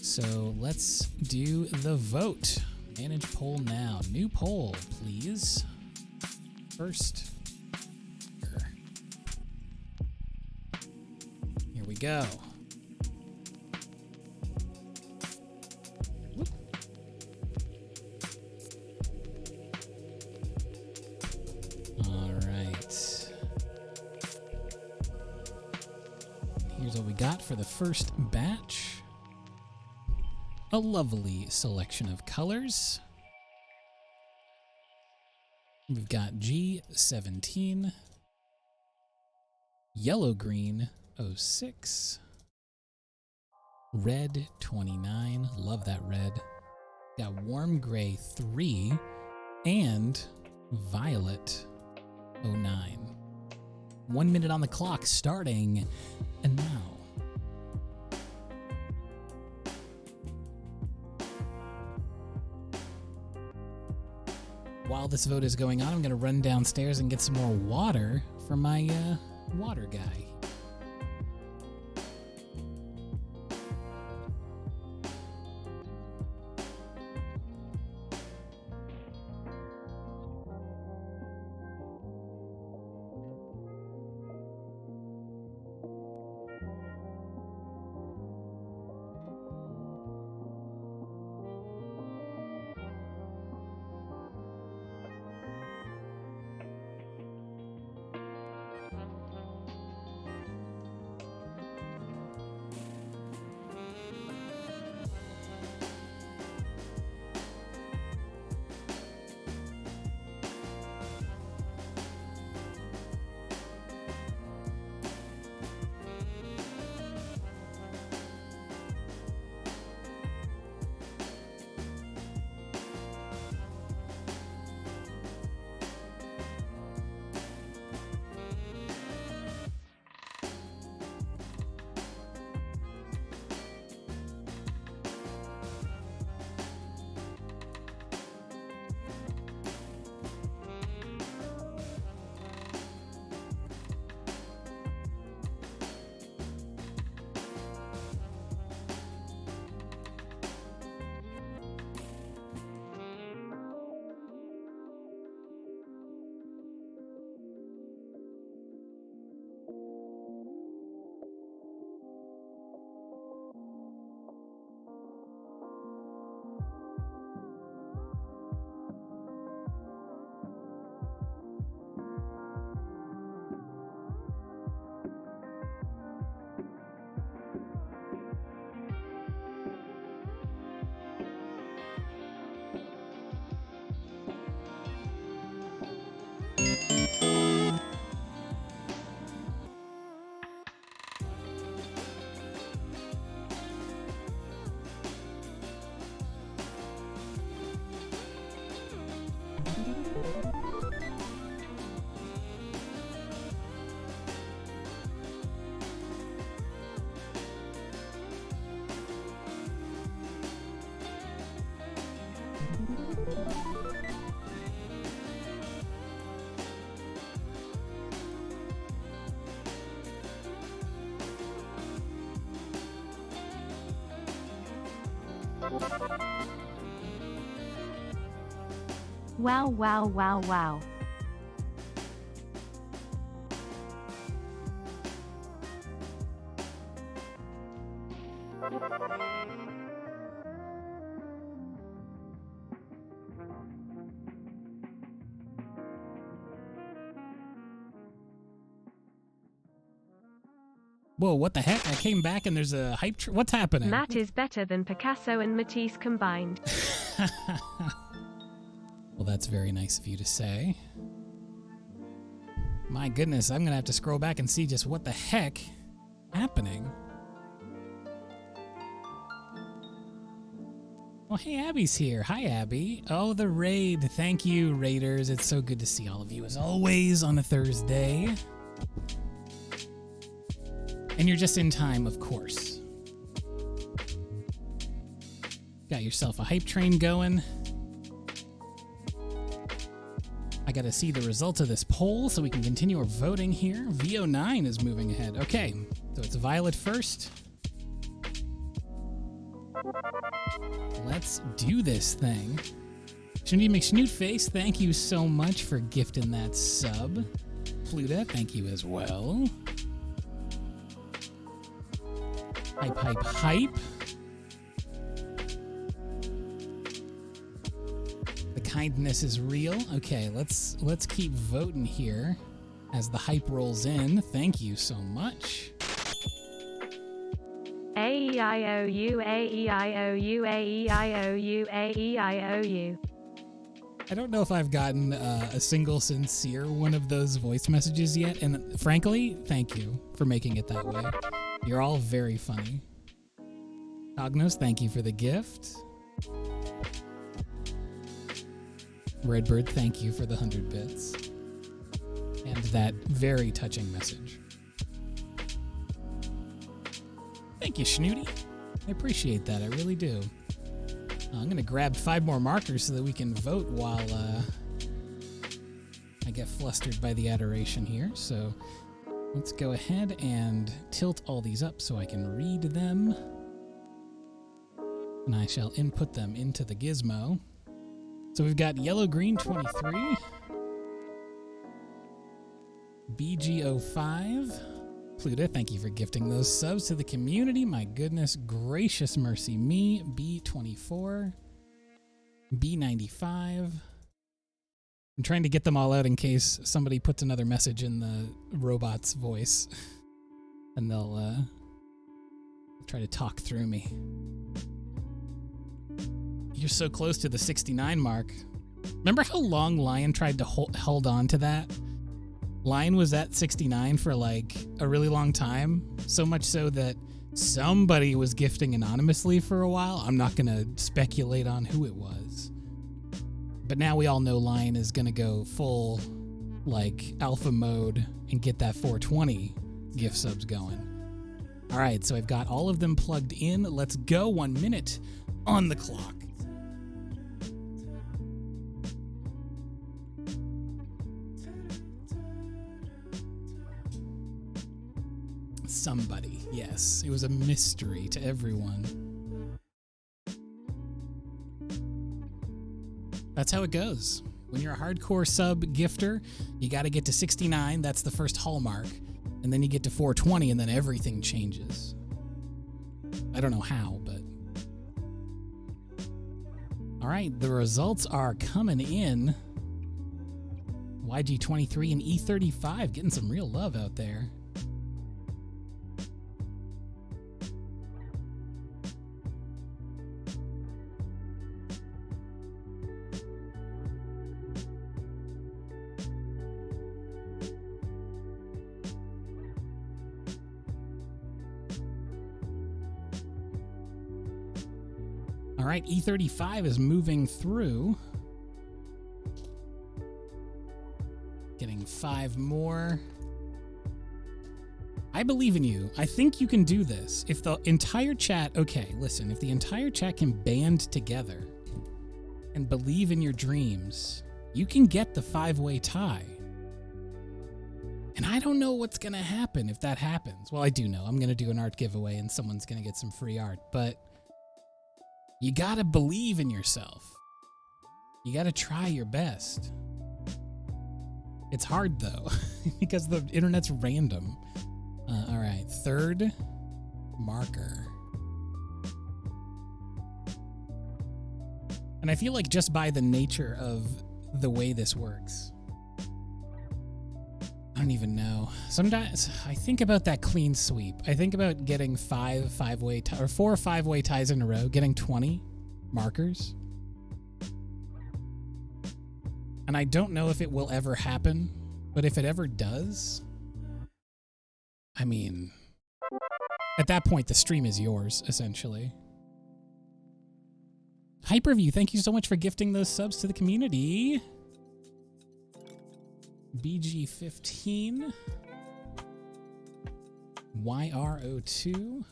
So let's do the vote. Manage poll now. New poll, please. First. Here we go. Whoop. All right. Here's what we got for the first batch. A lovely selection of colors. We've got G17, Yellow Green 06, Red 29, love that red. Got Warm Gray 3, and Violet 09. 1 minute on the clock starting, and now. While this vote is going on, I'm going to run downstairs and get some more water for my water guy. Wow, wow, wow, wow. Whoa, what the heck? I came back and there's a hype what's happening? Matt is better than Picasso and Matisse combined. Well, that's very nice of you to say. My goodness, I'm going to have to scroll back and see just what the heck happening. Well, hey, Abby's here. Hi, Abby. Oh, the raid. Thank you, raiders. It's so good to see all of you, as always, on a Thursday. And you're just in time, of course. Got yourself a hype train going. I gotta see the results of this poll so we can continue our voting here. V09 is moving ahead. Okay, so it's Violet first. Let's do this thing. Shindy McSnootface, thank you so much for gifting that sub. Pluta, thank you as well. Hype, hype, hype. The kindness is real. Okay, let's keep voting here as the hype rolls in. Thank you so much. A-E-I-O-U, A-E-I-O-U, A-E-I-O-U, A-E-I-O-U. I don't know if I've gotten a single sincere one of those voice messages yet, and frankly, thank you for making it that way. You're all very funny. Cognos, thank you for the gift. Redbird, thank you for the 100 bits. And that very touching message. Thank you, Schnooty. I appreciate that, I really do. I'm going to grab 5 more markers so that we can vote while I get flustered by the adoration here. So let's go ahead and tilt all these up so I can read them. And I shall input them into the gizmo. So we've got Yellow-Green 23, BG05, Pluta, thank you for gifting those subs to the community. My goodness gracious mercy me. B24, B95. I'm trying to get them all out in case somebody puts another message in the robot's voice. And they'll try to talk through me. You're so close to the 69 mark. Remember how long Lion tried to hold on to that? Lion was at 69 for like a really long time. So much so that somebody was gifting anonymously for a while. I'm not going to speculate on who it was. But now we all know Lion is going to go full like alpha mode and get that 420 gift subs going. All right, so I've got all of them plugged in. Let's go. 1 minute on the clock. Somebody, yes. It was a mystery to everyone. That's how it goes. When you're a hardcore sub gifter, you got to get to 69. That's the first hallmark. And then you get to 420, and then everything changes. I don't know how, but... All right, the results are coming in. YG23 and E35 getting some real love out there. All right, E35 is moving through. Getting 5 more. I believe in you. I think you can do this. If the entire chat, okay, listen, if the entire chat can band together and believe in your dreams, you can get the 5-way tie. And I don't know what's going to happen if that happens. Well, I do know. I'm going to do an art giveaway and someone's going to get some free art, but you gotta believe in yourself. You gotta try your best. It's hard though, because the internet's random. All right, 3rd marker. And I feel like just by the nature of the way this works, I don't even know. Sometimes I think about that clean sweep. I think about getting four 5-way ties in a row, getting 20 markers. And I don't know if it will ever happen, but if it ever does, I mean, at that point, the stream is yours, essentially. Hyperview, thank you so much for gifting those subs to the community. BG15. Y02.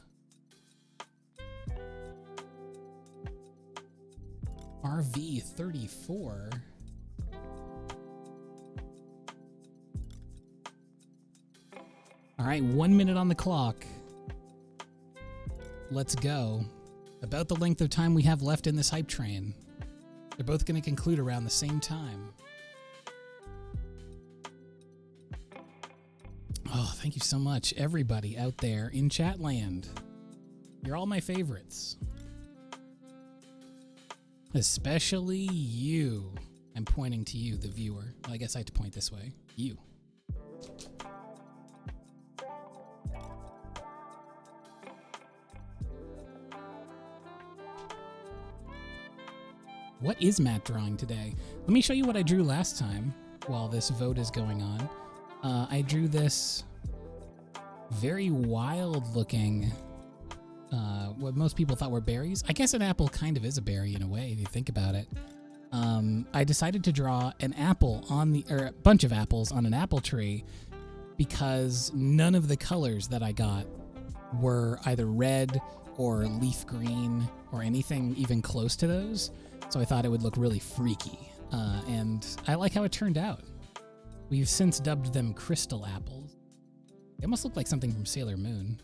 RV34. All right, 1 minute on the clock. Let's go. About the length of time we have left in this hype train. They're both going to conclude around the same time. Oh, thank you so much, everybody out there in chat land. You're all my favorites. Especially you. I'm pointing to you, the viewer. Well, I guess I have to point this way. You. What is Matt drawing today? Let me show you what I drew last time while this vote is going on. I drew this very wild-looking, what most people thought were berries. I guess an apple kind of is a berry in a way, if you think about it. I decided to draw an apple or a bunch of apples on an apple tree because none of the colors that I got were either red or leaf green or anything even close to those. So I thought it would look really freaky, and I like how it turned out. We've since dubbed them crystal apples. They almost look like something from Sailor Moon.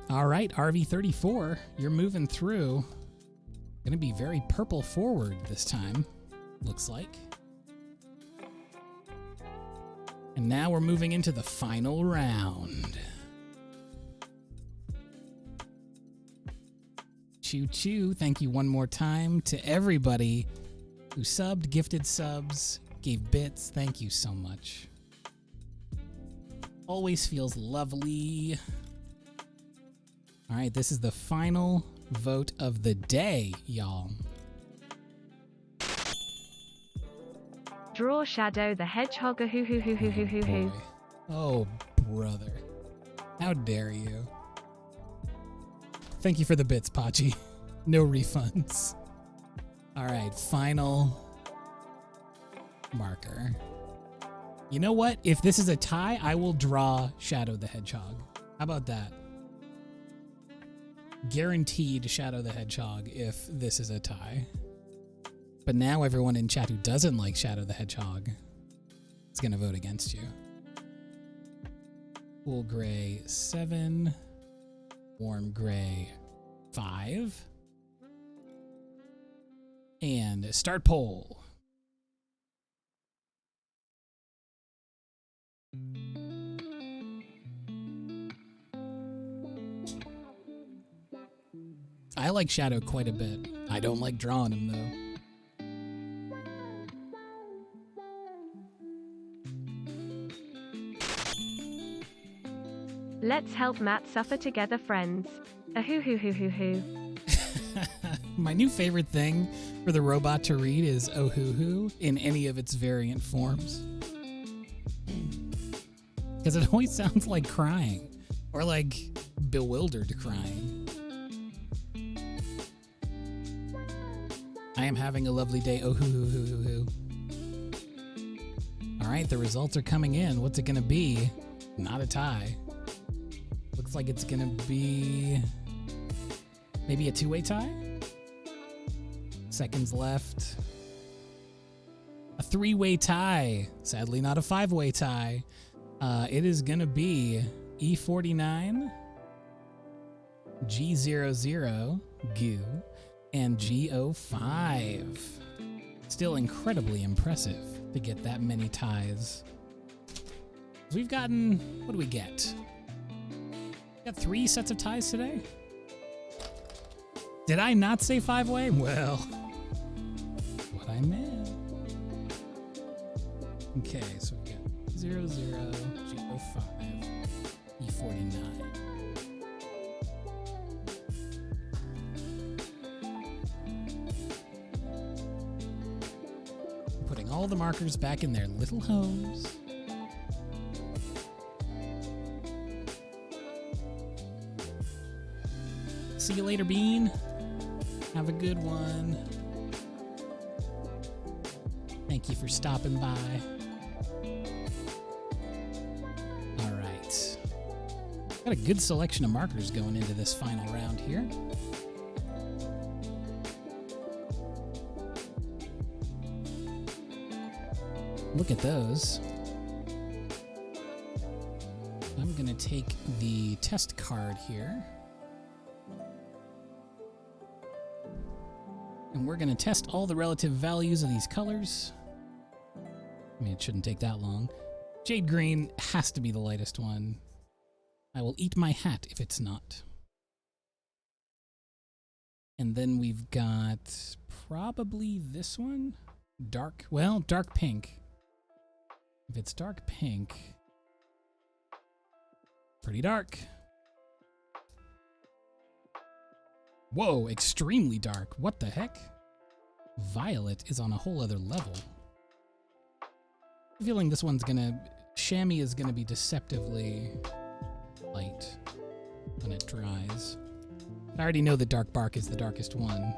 All right, RV34, you're moving through. Gonna be very purple forward this time, looks like. And now we're moving into the final round. Choo choo, thank you one more time to everybody who subbed, gifted subs, gave bits. Thank you so much. Always feels lovely. All right, this is the final vote of the day, y'all. Draw Shadow the Hedgehog. Hoo. Oh, brother. How dare you? Thank you for the bits, Pachi. No refunds. All right, final marker. You know what? If this is a tie, I will draw Shadow the Hedgehog. How about that? Guaranteed Shadow the Hedgehog if this is a tie. But now everyone in chat who doesn't like Shadow the Hedgehog is going to vote against you. Cool gray 7. Warm gray 5. And start poll. I like Shadow quite a bit. I don't like drawing him though. Let's help Matt suffer together, friends. Hoo. My new favorite thing for the robot to read is oh hoo hoo in any of its variant forms. Because it always sounds like crying or like bewildered crying. I am having a lovely day. Oh hoo hoo hoo hoo hoo. All right, the results are coming in. What's it gonna be? Not a tie. Looks like it's gonna be maybe a two-way tie. Seconds left. A three-way tie. Sadly, not a five-way tie. It is gonna be E49, G00, Goo, and G05. Still incredibly impressive to get that many ties. We've gotten, what do we get? Got 3 sets of ties today? Did I not say 5-way? Well, what I meant. Okay, so we got 00, G05, E49. Putting all the markers back in their little homes. See you later, Bean. Have a good one. Thank you for stopping by. All right. Got a good selection of markers going into this final round here. Look at those. I'm going to take the test card here. And we're going to test all the relative values of these colors. I mean, it shouldn't take that long. Jade green has to be the lightest one. I will eat my hat if it's not. And then we've got probably this one. Dark pink. If it's dark pink, pretty dark. Whoa, extremely dark. What the heck? Violet is on a whole other level. I'm feeling this one's gonna... Chamois is gonna be deceptively light when it dries. I already know that dark bark is the darkest one.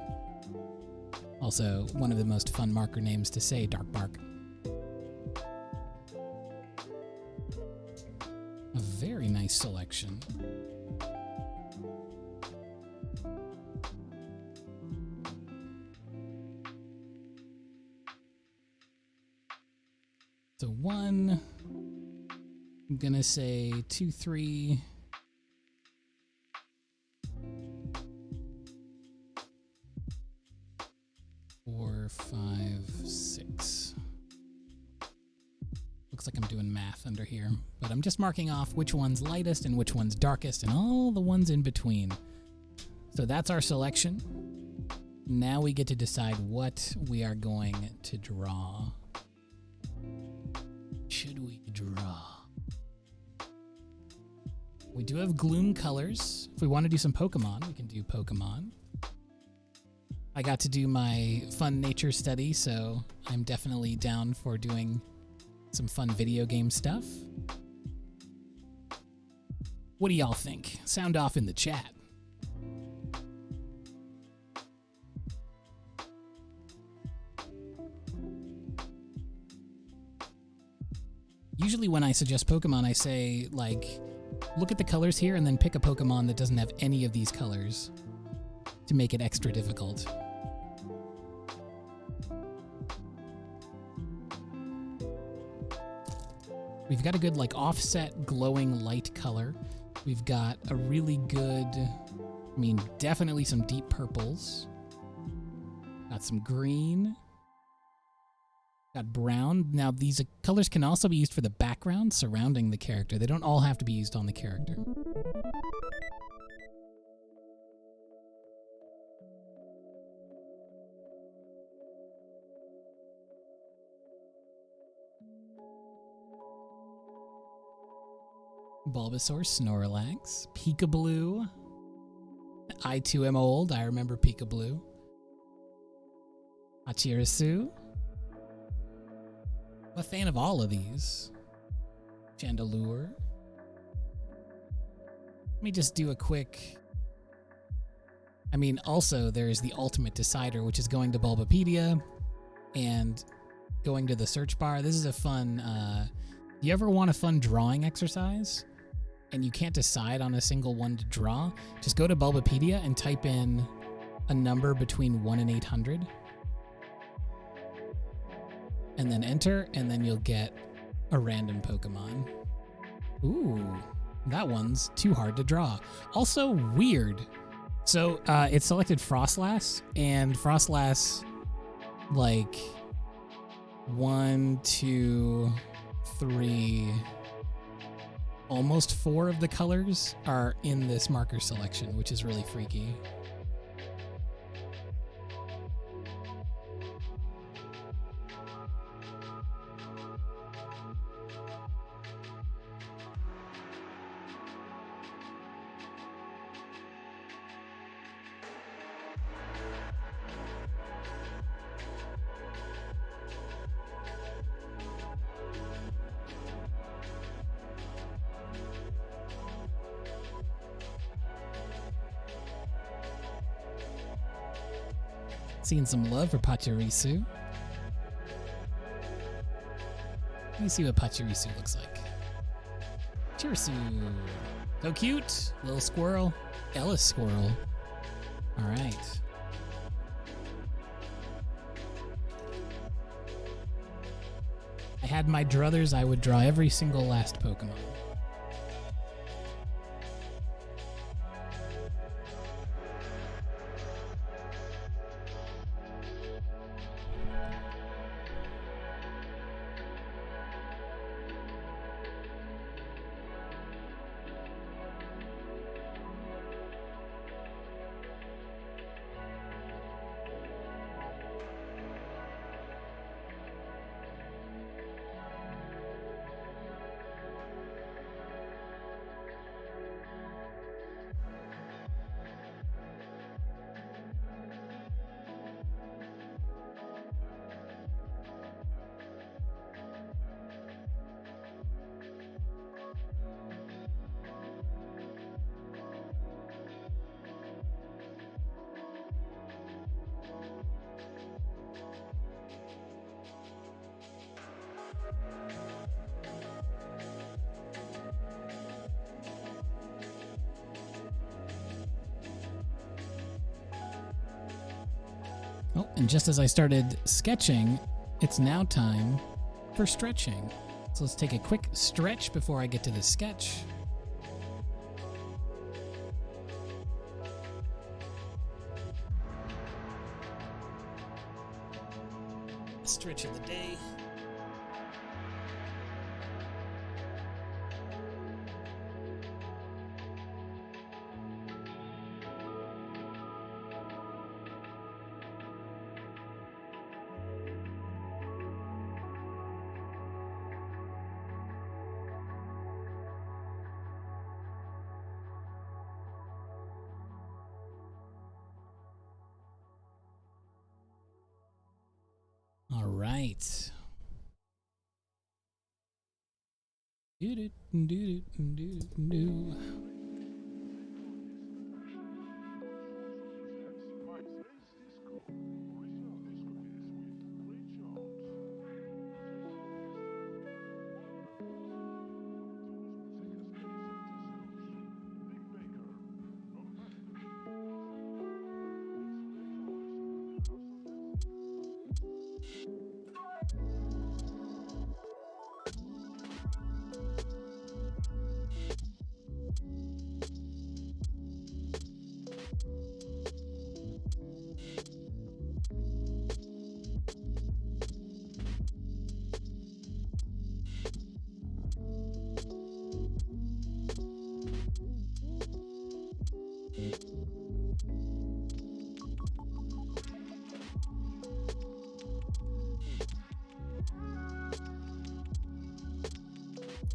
Also, one of the most fun marker names to say, dark bark. A very nice selection. So 1, I'm gonna say 2, 3. 4, 5, 6. Looks like I'm doing math under here, but I'm just marking off which one's lightest and which one's darkest and all the ones in between. So that's our selection. Now we get to decide what we are going to draw. Should we draw? We do have gloom colors. If we want to do some Pokemon, we can do Pokemon. I got to do my fun nature study, so I'm definitely down for doing some fun video game stuff. What do y'all think? Sound off in the chat. Usually when I suggest Pokemon, I say, like, look at the colors here and then pick a Pokemon that doesn't have any of these colors to make it extra difficult. We've got a good, like, offset glowing light color. We've got a really good, I mean, definitely some deep purples. Got some green. Got brown. Now, these colors can also be used for the background surrounding the character. They don't all have to be used on the character. Bulbasaur, Snorlax, Peekaboo. I too am old. I remember Peekaboo. Pachirisu. I'm a fan of all of these. Chandelure. Let me just do a quick... I mean, also, there's the ultimate decider, which is going to Bulbapedia and going to the search bar. This is a fun... you ever want a fun drawing exercise and you can't decide on a single one to draw? Just go to Bulbapedia and type in a number between 1 and 800. And then enter, and then you'll get a random Pokemon. Ooh, that one's too hard to draw. Also weird. So it selected Frostlass, and Frostlass, like 1, 2, 3, almost 4 of the colors are in this marker selection, which is really freaky. Seeing some love for Pachirisu. Let me see what Pachirisu looks like. Chirisu. So cute. Little squirrel. Ellis squirrel. All right. I had my druthers, I would draw every single last Pokemon. Oh, and just as I started sketching, it's now time for stretching. So let's take a quick stretch before I get to the sketch. Stretch of the day. All right. Do-do-do-do-do-do-do.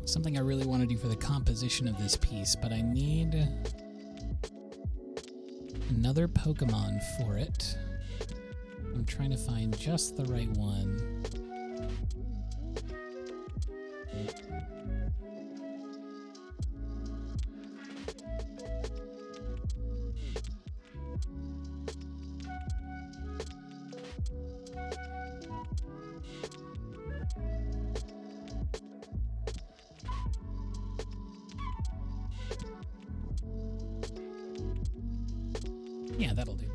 Something I really want to do for the composition of this piece, but I need another Pokemon for it. I'm trying to find just the right one. Yeah, that'll do.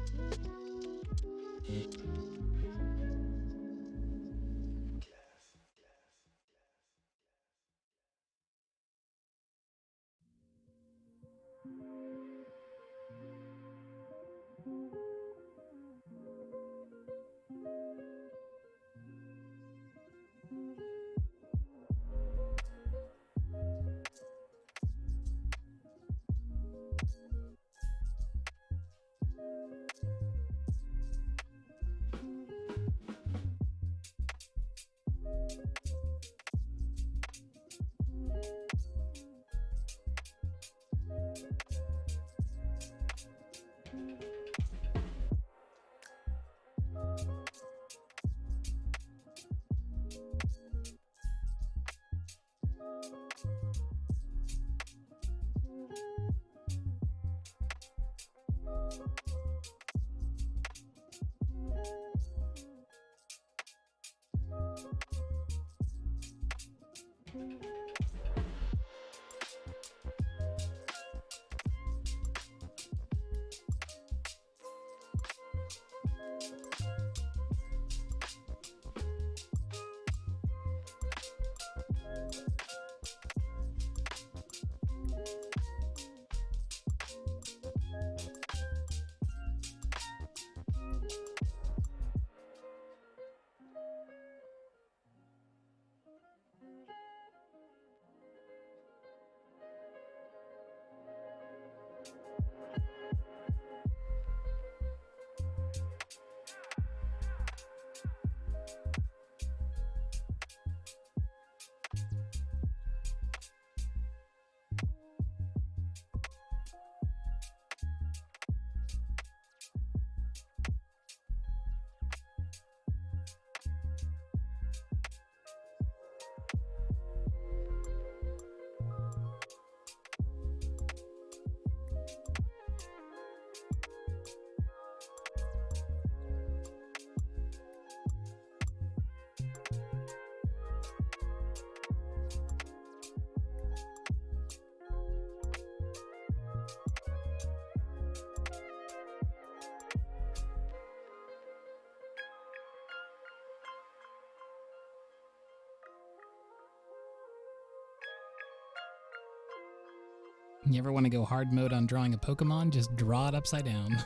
You ever want to go hard mode on drawing a Pokemon? Just draw it upside down.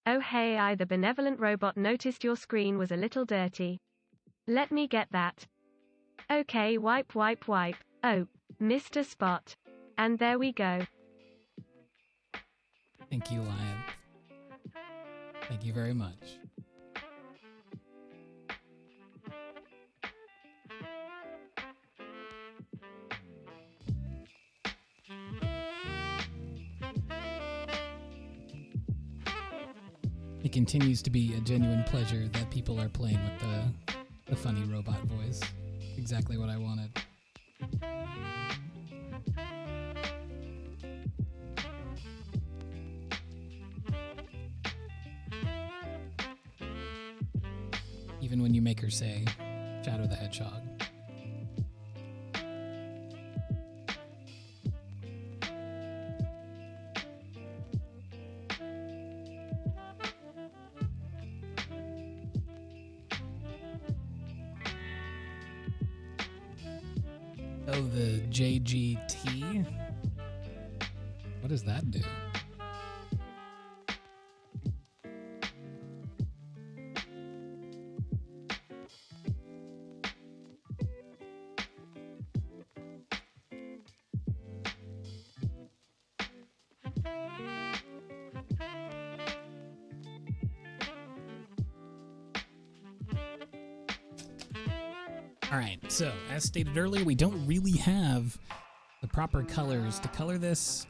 Oh hey, I the benevolent robot noticed your screen was a little dirty. Let me get that. Okay, wipe wipe wipe. Oh, Mr. Spot. And there we go. Thank you, Lion. Thank you very much. It continues to be a genuine pleasure that people are playing with the funny robot voice. Exactly what I wanted. Even when you make her say, Shadow the Hedgehog. Oh, the JGT? What does that do? Alright, so as stated earlier, we don't really have the proper colors to color this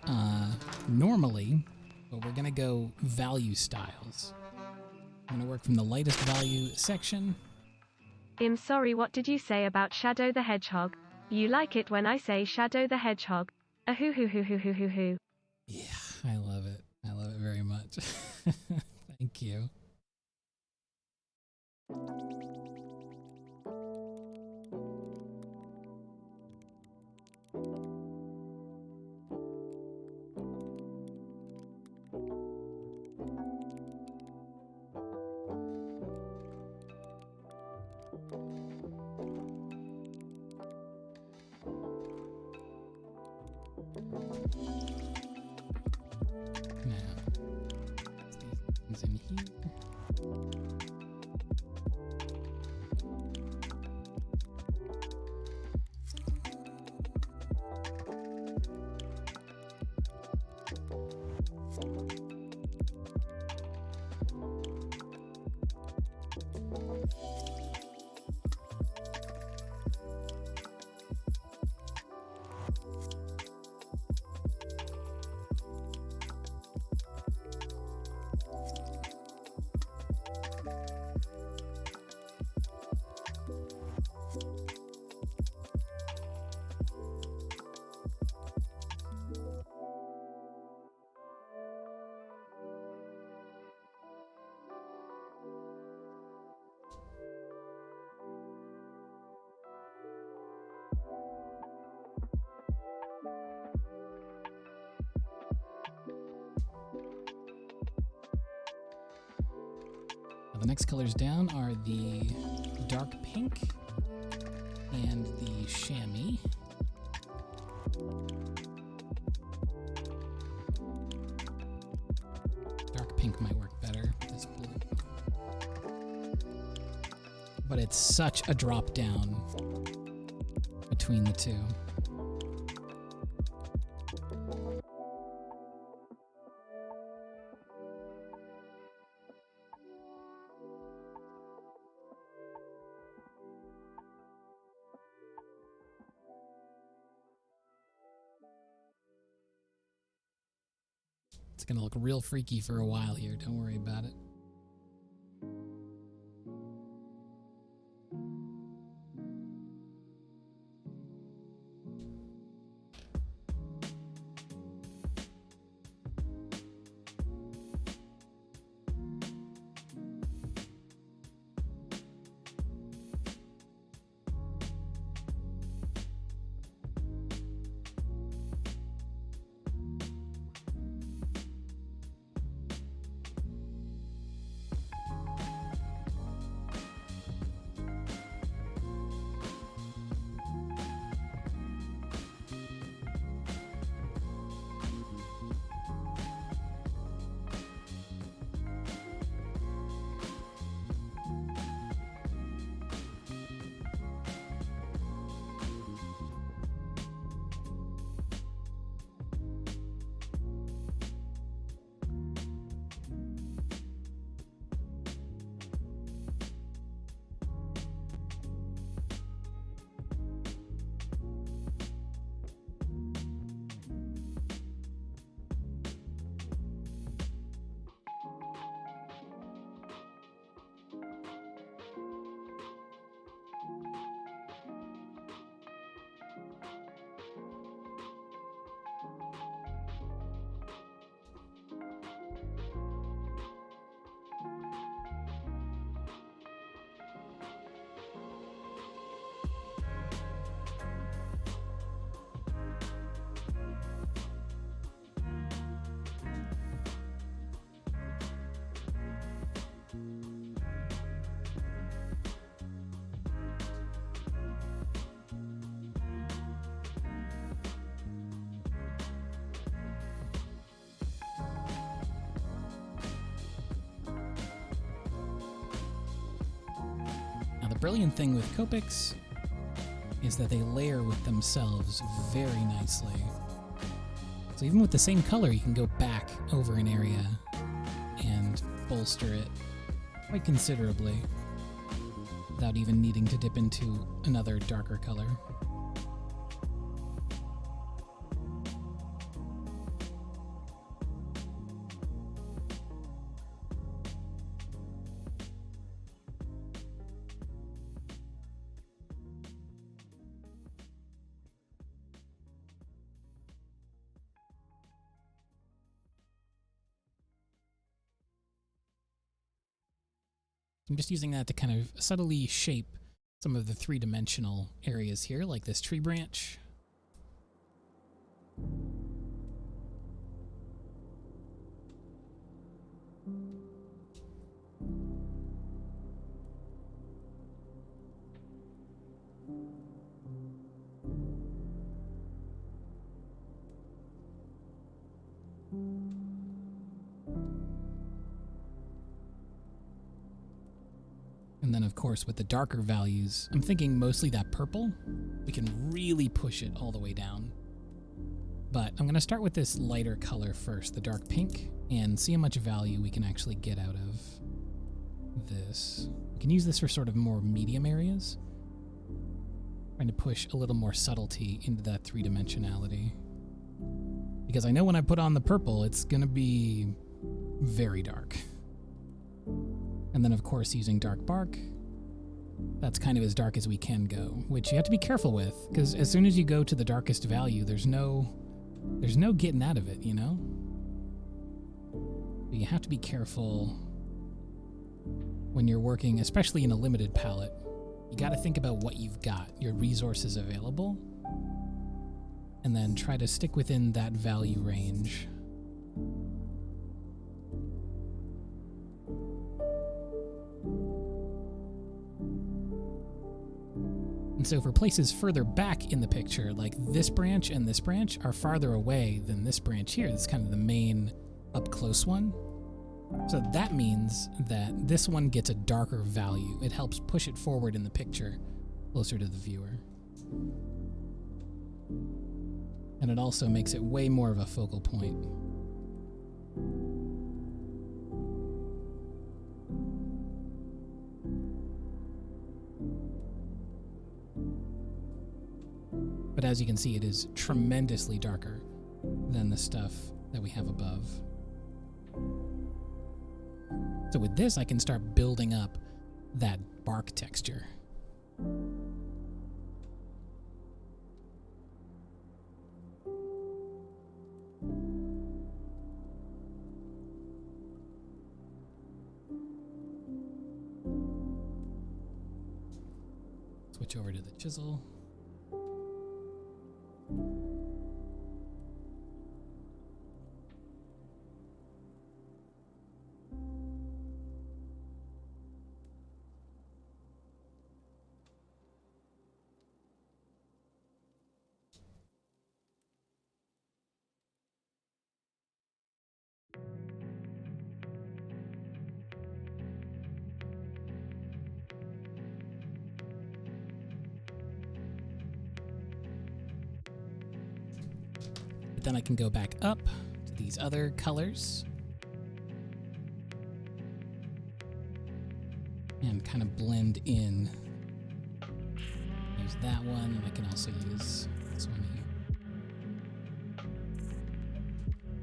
normally, but we're going to go value styles. I'm going to work from the lightest value section. I'm sorry, what did you say about Shadow the Hedgehog? You like it when I say Shadow the Hedgehog. Ahoo-hoo-hoo-hoo-hoo-hoo-hoo. Yeah, I love it. I love it very much. Thank you. In here. The next colors down are the dark pink and the chamois. Dark pink might work better with this blue. But it's such a drop down between the two. It's gonna look real freaky for a while here, don't worry about it. Brilliant thing with Copics is that they layer with themselves very nicely. So even with the same color, you can go back over an area and bolster it quite considerably without even needing to dip into another darker color. I'm just using that to kind of subtly shape some of the three-dimensional areas here, like this tree branch. And then, of course, with the darker values, I'm thinking mostly that purple. We can really push it all the way down. But I'm going to start with this lighter color first, the dark pink, and see how much value we can actually get out of this. We can use this for sort of more medium areas. Trying to push a little more subtlety into that three-dimensionality. Because I know when I put on the purple, it's going to be very dark. And then, of course, using dark bark, that's kind of as dark as we can go, which you have to be careful with, because as soon as you go to the darkest value, there's no getting out of it, you know? But you have to be careful when you're working, especially in a limited palette. You got to think about what you've got, your resources available, and then try to stick within that value range. And so for places further back in the picture, like this branch and this branch are farther away than this branch here. This is kind of the main up-close one. So that means that this one gets a darker value. It helps push it forward in the picture closer to the viewer. And it also makes it way more of a focal point. But as you can see, it is tremendously darker than the stuff that we have above. So with this, I can start building up that bark texture. Switch over to the chisel. But then I can go back up to these other colors and kind of blend in. Use that one, and I can also use this one here.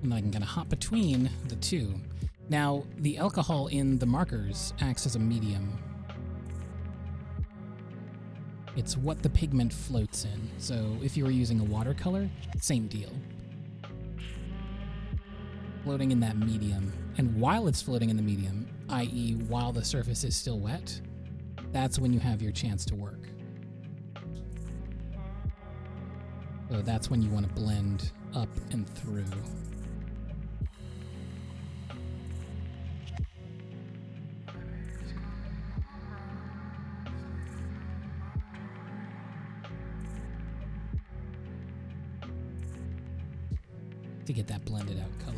And I can kind of hop between the two. Now, the alcohol in the markers acts as a medium. It's what the pigment floats in. So if you were using a watercolor, same deal. Floating in that medium. And while it's floating in the medium, i.e. while the surface is still wet, that's when you have your chance to work. So that's when you want to blend up and through. To get that blended out color.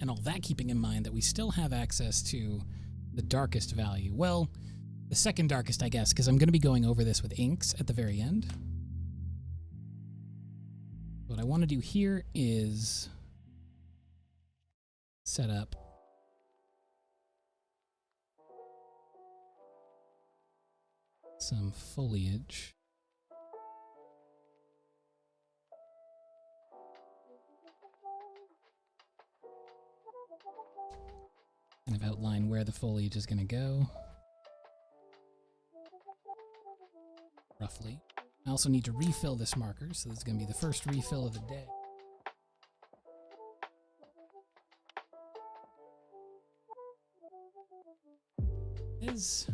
And all that keeping in mind that we still have access to the darkest value. Well, the second darkest, I guess, because I'm going to be going over this with inks at the very end. What I want to do here is set up some foliage. of outline where the foliage is going to go. Roughly. I also need to refill this marker, so this is going to be the first refill of the day. Is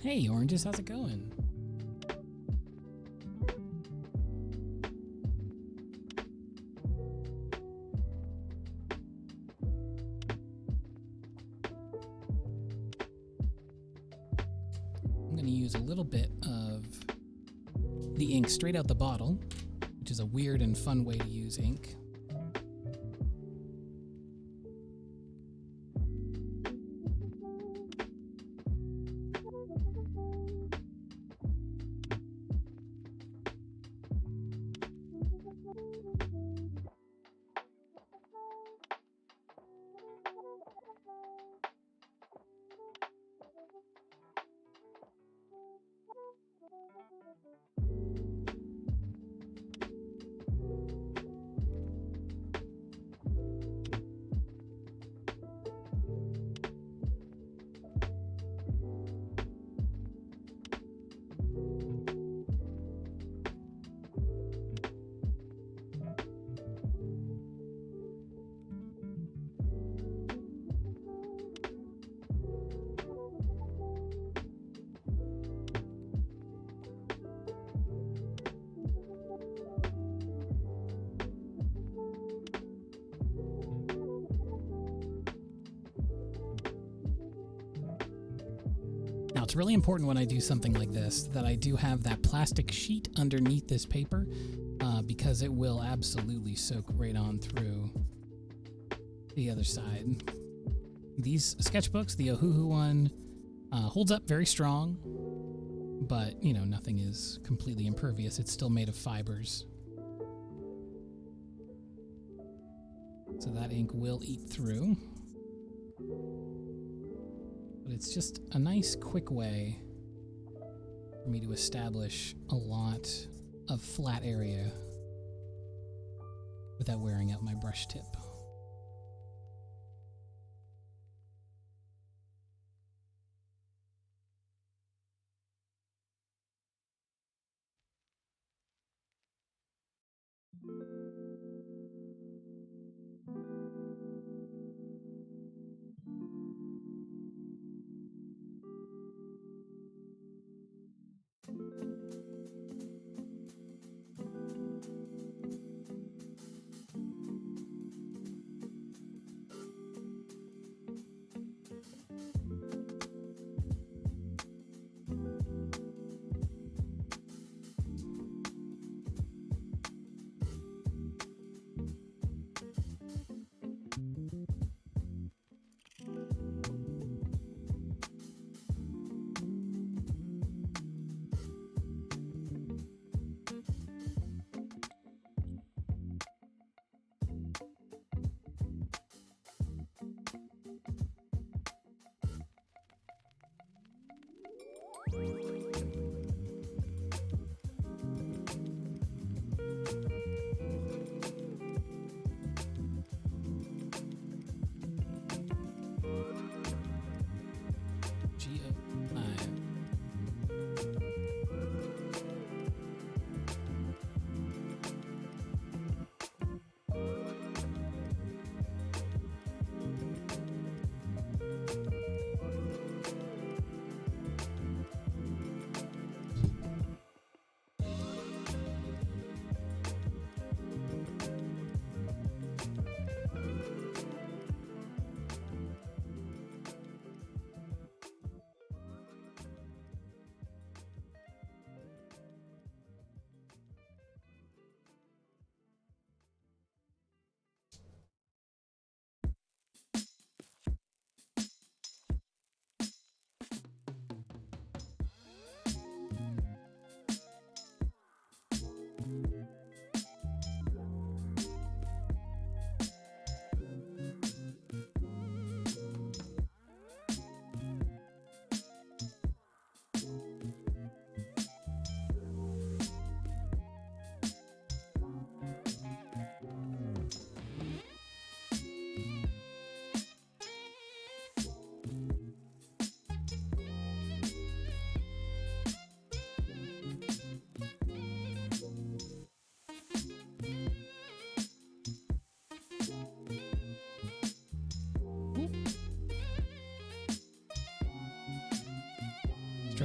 Hey, Oranges, how's it going? I'm going to use a little bit of the ink straight out the bottle, which is a weird and fun way to use ink. Now, it's really important when I do something like this that I do have that plastic sheet underneath this paper because it will absolutely soak right on through the other side. These sketchbooks, the Ohuhu one, holds up very strong, but, you know, nothing is completely impervious. It's still made of fibers. So that ink will eat through. But it's just a nice, quick way for me to establish a lot of flat area without wearing out my brush tip.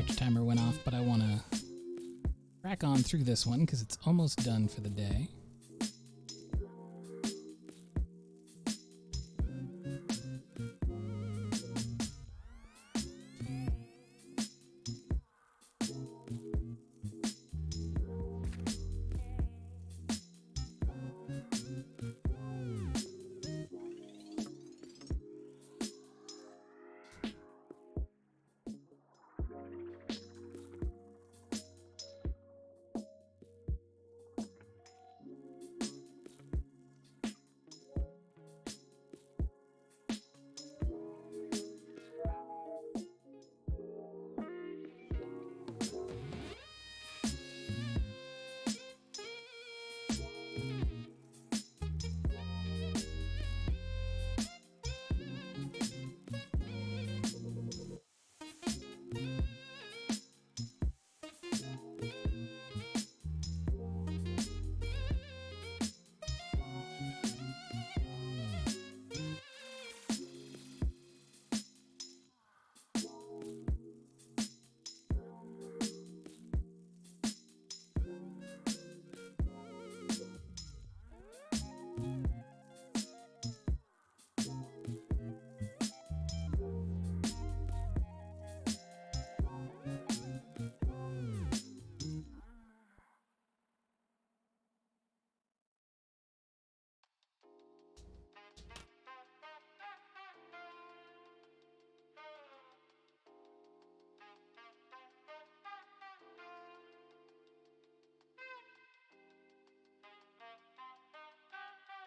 foliage timer went off, but I want to crack on through this one because it's almost done for the day.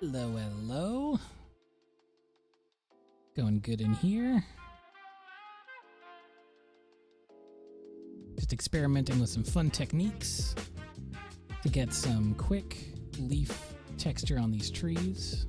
Hello, hello. Going good in here. Just experimenting with some fun techniques to get some quick leaf texture on these trees.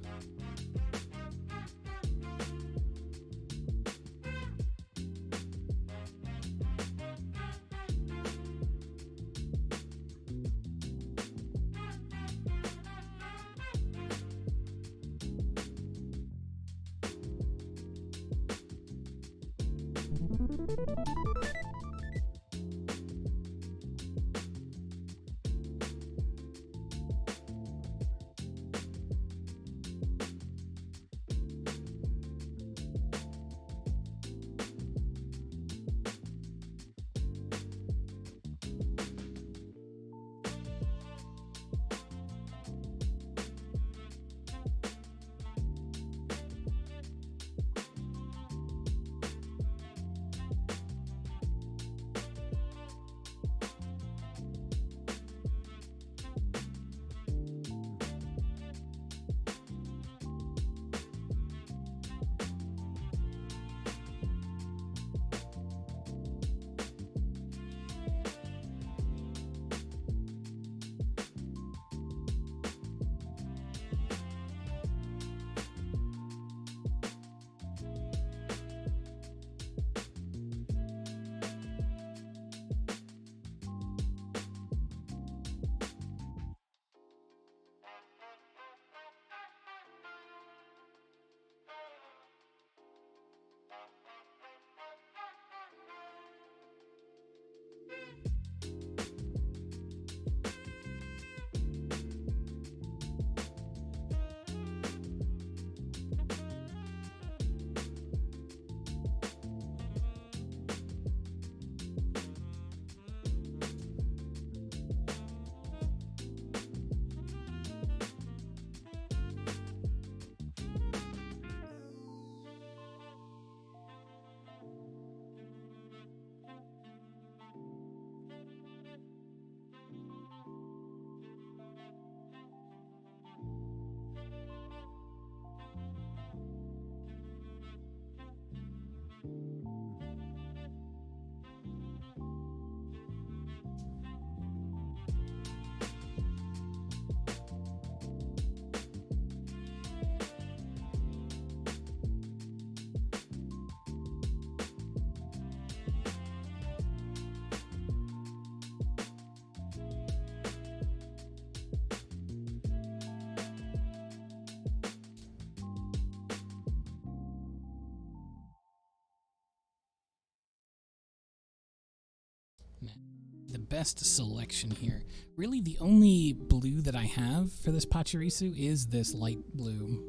the best selection here. Really, the only blue that I have for this Pachirisu is this light blue.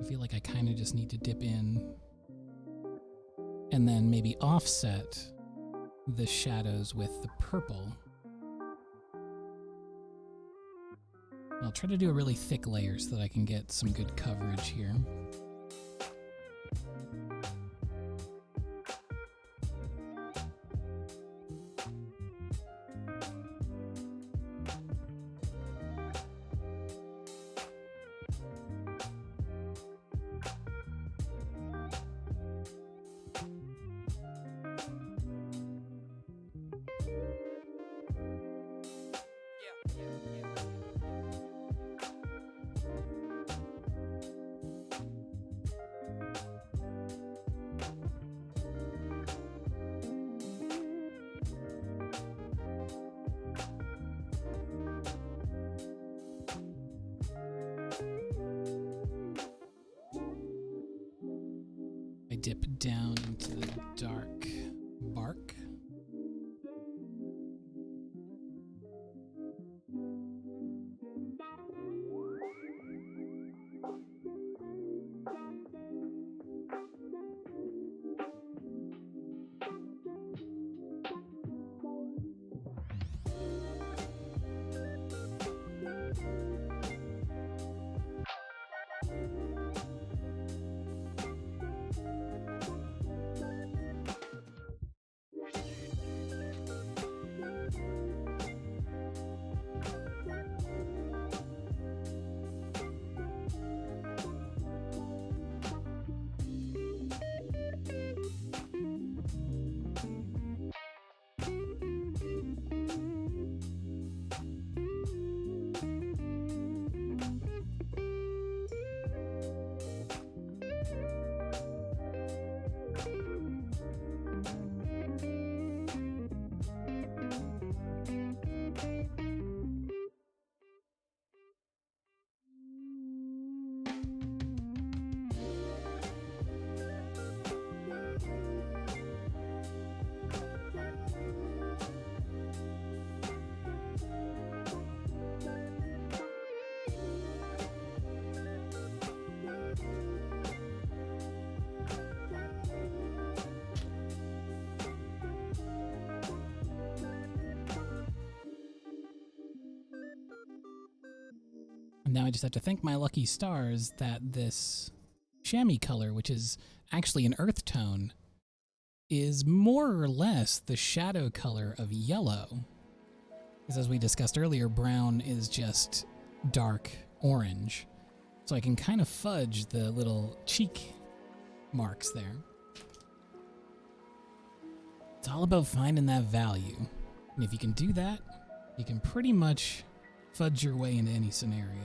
I feel like I kind of just need to dip in and then maybe offset the shadows with the purple. I'll try to do a really thick layer so that I can get some good coverage here. Dip down into the dark bark. Now I just have to thank my lucky stars that this chamois color, which is actually an earth tone, is more or less the shadow color of yellow. Because as we discussed earlier, brown is just dark orange. So I can kind of fudge the little cheek marks there. It's all about finding that value. And if you can do that, you can pretty much fudge your way into any scenario.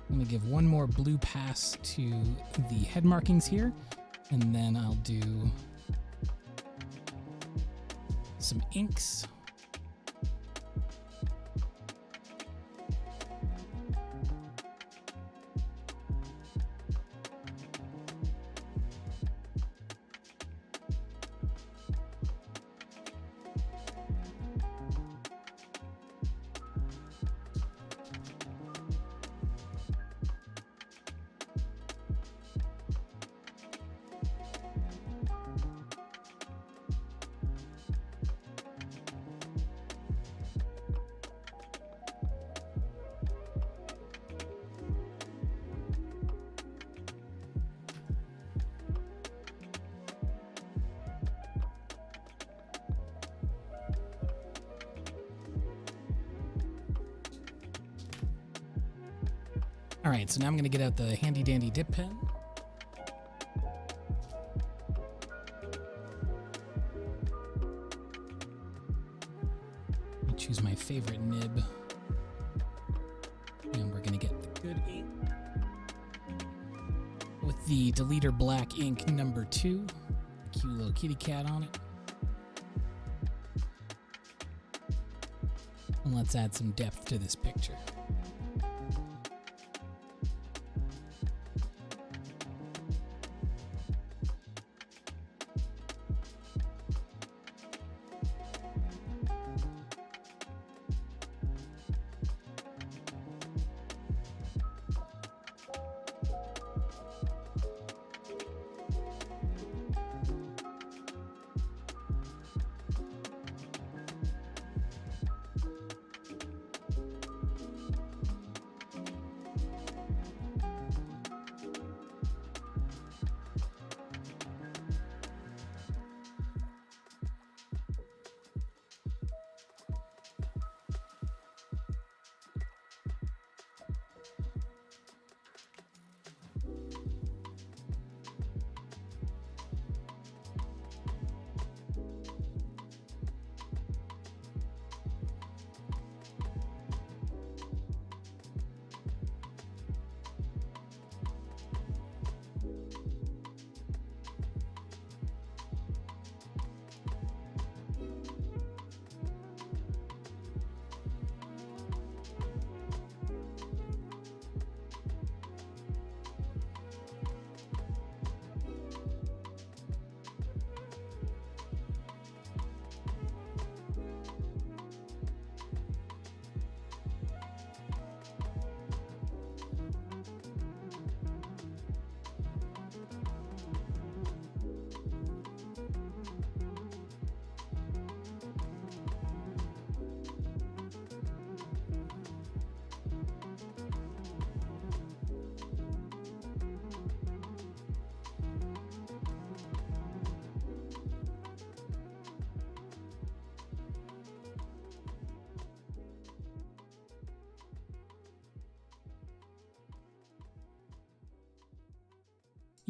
I'm going to give one more blue pass to the head markings here, and then I'll do some inks. All right, so now I'm going to get out the handy dandy dip pen. I choose my favorite nib. And we're going to get the good ink with the Deleter Black ink number 2. Cute little kitty cat on it. And let's add some depth to this picture.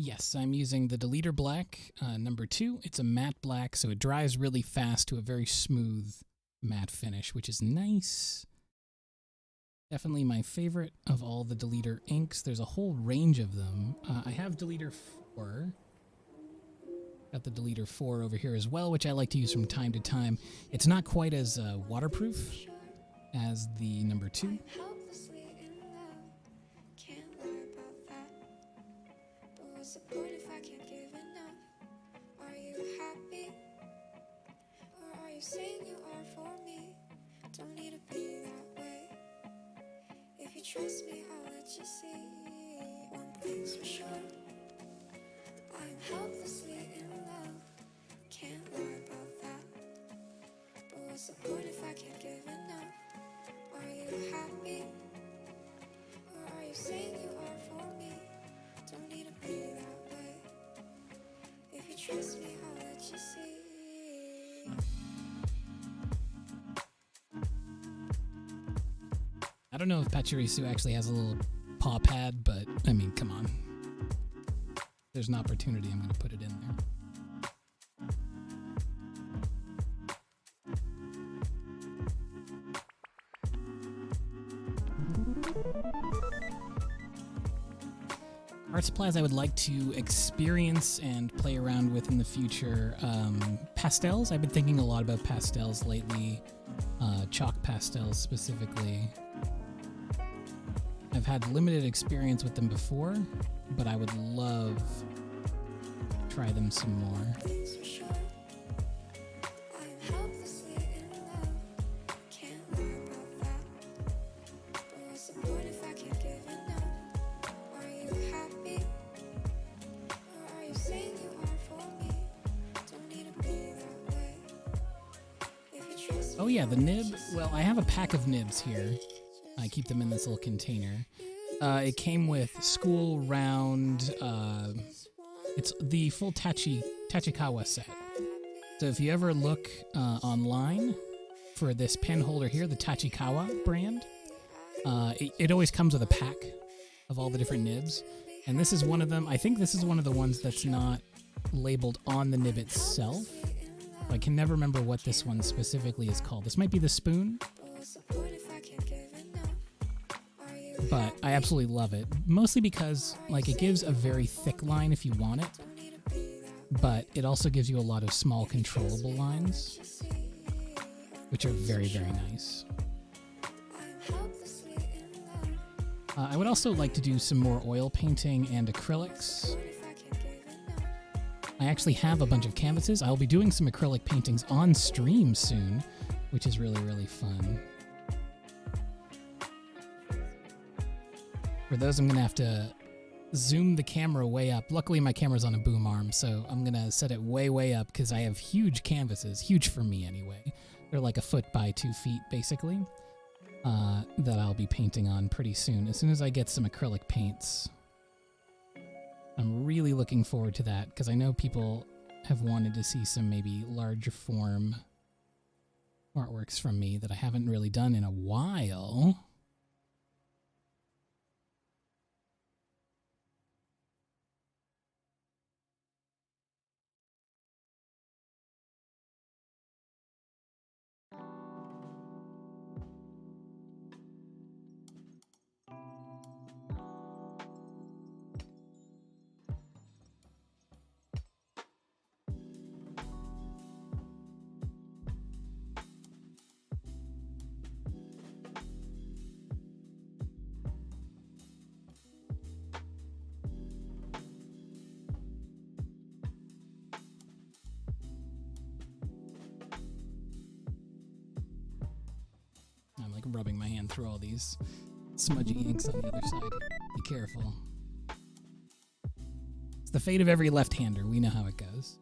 Yes, I'm using the Deleter Black, number 2. It's a matte black, so it dries really fast to a very smooth matte finish, which is nice. Definitely my favorite of all the Deleter inks. There's a whole range of them. I have Deleter 4. Got the Deleter 4 over here as well, which I like to use from time to time. It's not quite as waterproof as the number 2. Saying you are for me, don't need to be that way. If you trust me, I'll let you see. One thing's for sure, I'm helplessly in love. Can't lie about that. But what's the point if I can't give enough? Are you happy? Or are you saying you are for me? Don't need to be that way. If you trust me, I'll let you see. I don't know if Pachirisu actually has a little paw pad, but, I mean, come on. There's an opportunity, I'm going to put it in there. Art supplies I would like to experience and play around with in the future. Pastels, I've been thinking a lot about pastels lately. Chalk pastels specifically. I've had limited experience with them before, but I would love to try them some more. Oh yeah, the nib. Well, I have a pack of nibs here. I keep them in this little container. It came with school round. It's the full Tachikawa set. So if you ever look online for this pen holder here, the Tachikawa brand, it always comes with a pack of all the different nibs. And this is one of them. I think this is one of the ones that's not labeled on the nib itself. I can never remember what this one specifically is called. This might be the spoon. But I absolutely love it. Mostly because, like, it gives a very thick line if you want it. But it also gives you a lot of small controllable lines, which are very, very nice. I would also like to do some more oil painting and acrylics. I actually have a bunch of canvases. I'll be doing some acrylic paintings on stream soon, which is really, really fun. For those, I'm going to have to zoom the camera way up. Luckily, my camera's on a boom arm, so I'm going to set it way, way up because I have huge canvases, huge for me anyway. They're like 1 foot by 2 feet, basically, that I'll be painting on pretty soon. As soon as I get some acrylic paints, I'm really looking forward to that because I know people have wanted to see some maybe larger form artworks from me that I haven't really done in a while. Rubbing my hand through all these smudgy inks on the other side. Be careful. It's the fate of every left-hander. We know how it goes.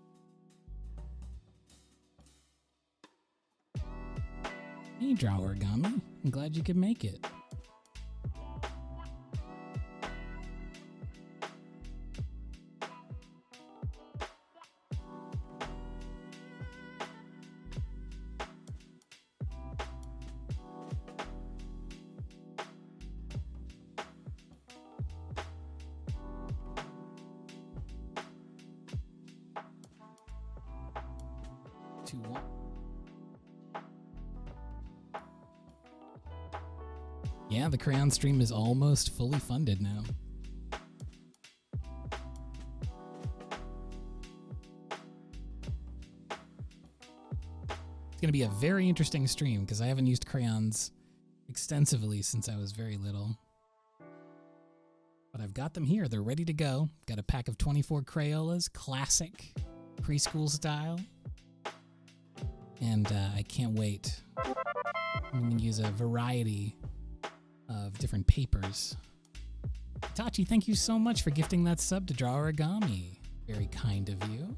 Hey, Draw Origami. I'm glad you could make it. Y02 Yeah, the crayon stream is almost fully funded now. It's going to be a very interesting stream because I haven't used crayons extensively since I was very little. But I've got them here. They're ready to go. Got a pack of 24 Crayolas, classic, preschool style. And I can't wait. I'm going to use a variety of different papers. Itachi, thank you so much for gifting that sub to Draw Origami. Very kind of you.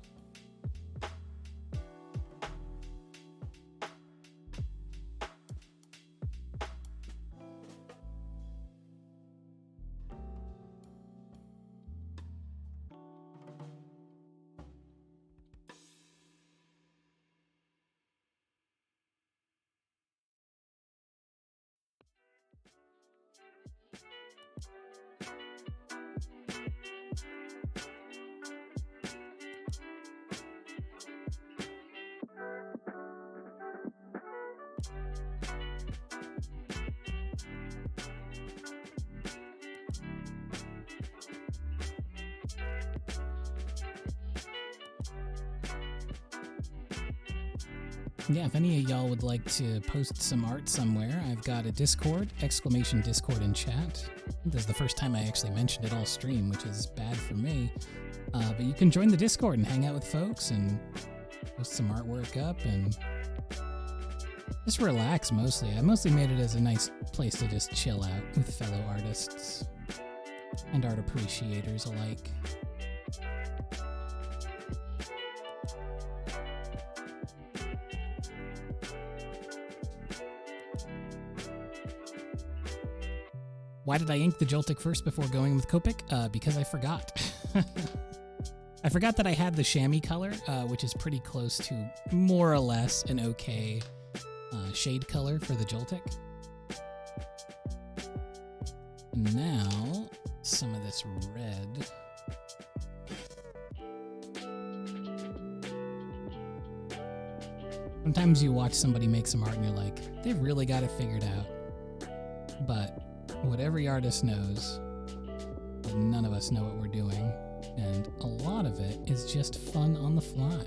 Yeah, if any of y'all would like to post some art somewhere, I've got a Discord, !Discord in chat. I think this is the first time I actually mentioned it all stream, which is bad for me. But you can join the Discord and hang out with folks and post some artwork up and just relax mostly. I mostly made it as a nice place to just chill out with fellow artists and art appreciators alike. Why did I ink the Joltik first before going with Copic? Because I forgot. I forgot that I had the chamois color, which is pretty close to more or less an okay shade color for the Joltik. And now, some of this red. Sometimes you watch somebody make some art and you're like, they've really got it figured out. But what every artist knows, but none of us know what we're doing, and a lot of it is just fun on the fly.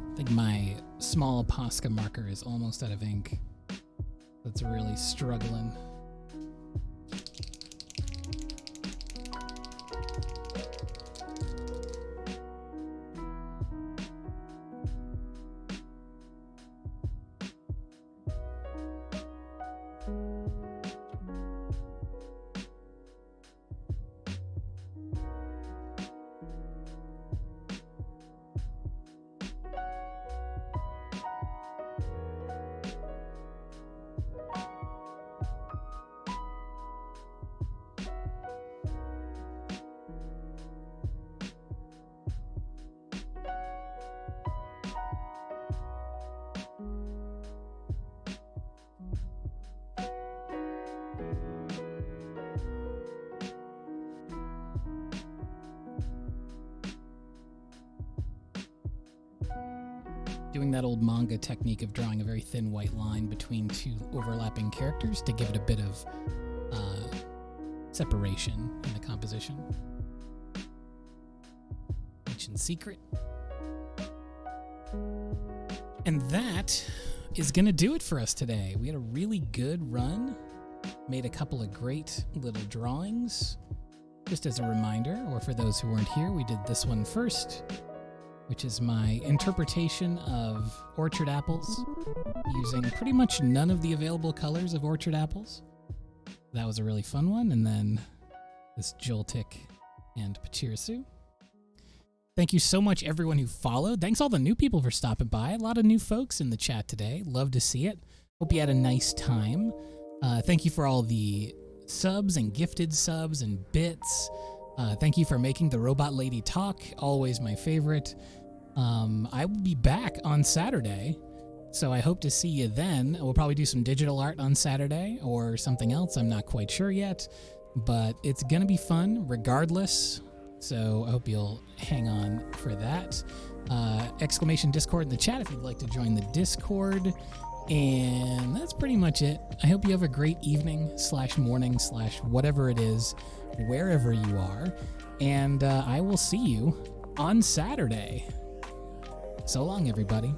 I think my small Posca marker is almost out of ink. That's really struggling. Doing that old manga technique of drawing a very thin white line between two overlapping characters to give it a bit of separation in the composition. Ancient secret. And that is going to do it for us today. We had a really good run, made a couple of great little drawings. Just as a reminder, or for those who weren't here, we did this one first, which is my interpretation of orchard apples using pretty much none of the available colors of orchard apples. That was a really fun one. And then this Joltik and Pachirisu. Thank you so much, everyone who followed. Thanks all the new people for stopping by. A lot of new folks in the chat today. Love to see it. Hope you had a nice time. Thank you for all the subs and gifted subs and bits. Thank you for making the Robot Lady talk. Always my favorite. I will be back on Saturday, so I hope to see you then. We'll probably do some digital art on Saturday or something else. I'm not quite sure yet, but it's going to be fun regardless. So I hope you'll hang on for that. Exclamation Discord in the chat if you'd like to join the Discord. And that's pretty much it. I hope you have a great evening / morning / whatever it is, wherever you are. And I will see you on Saturday. So long, everybody.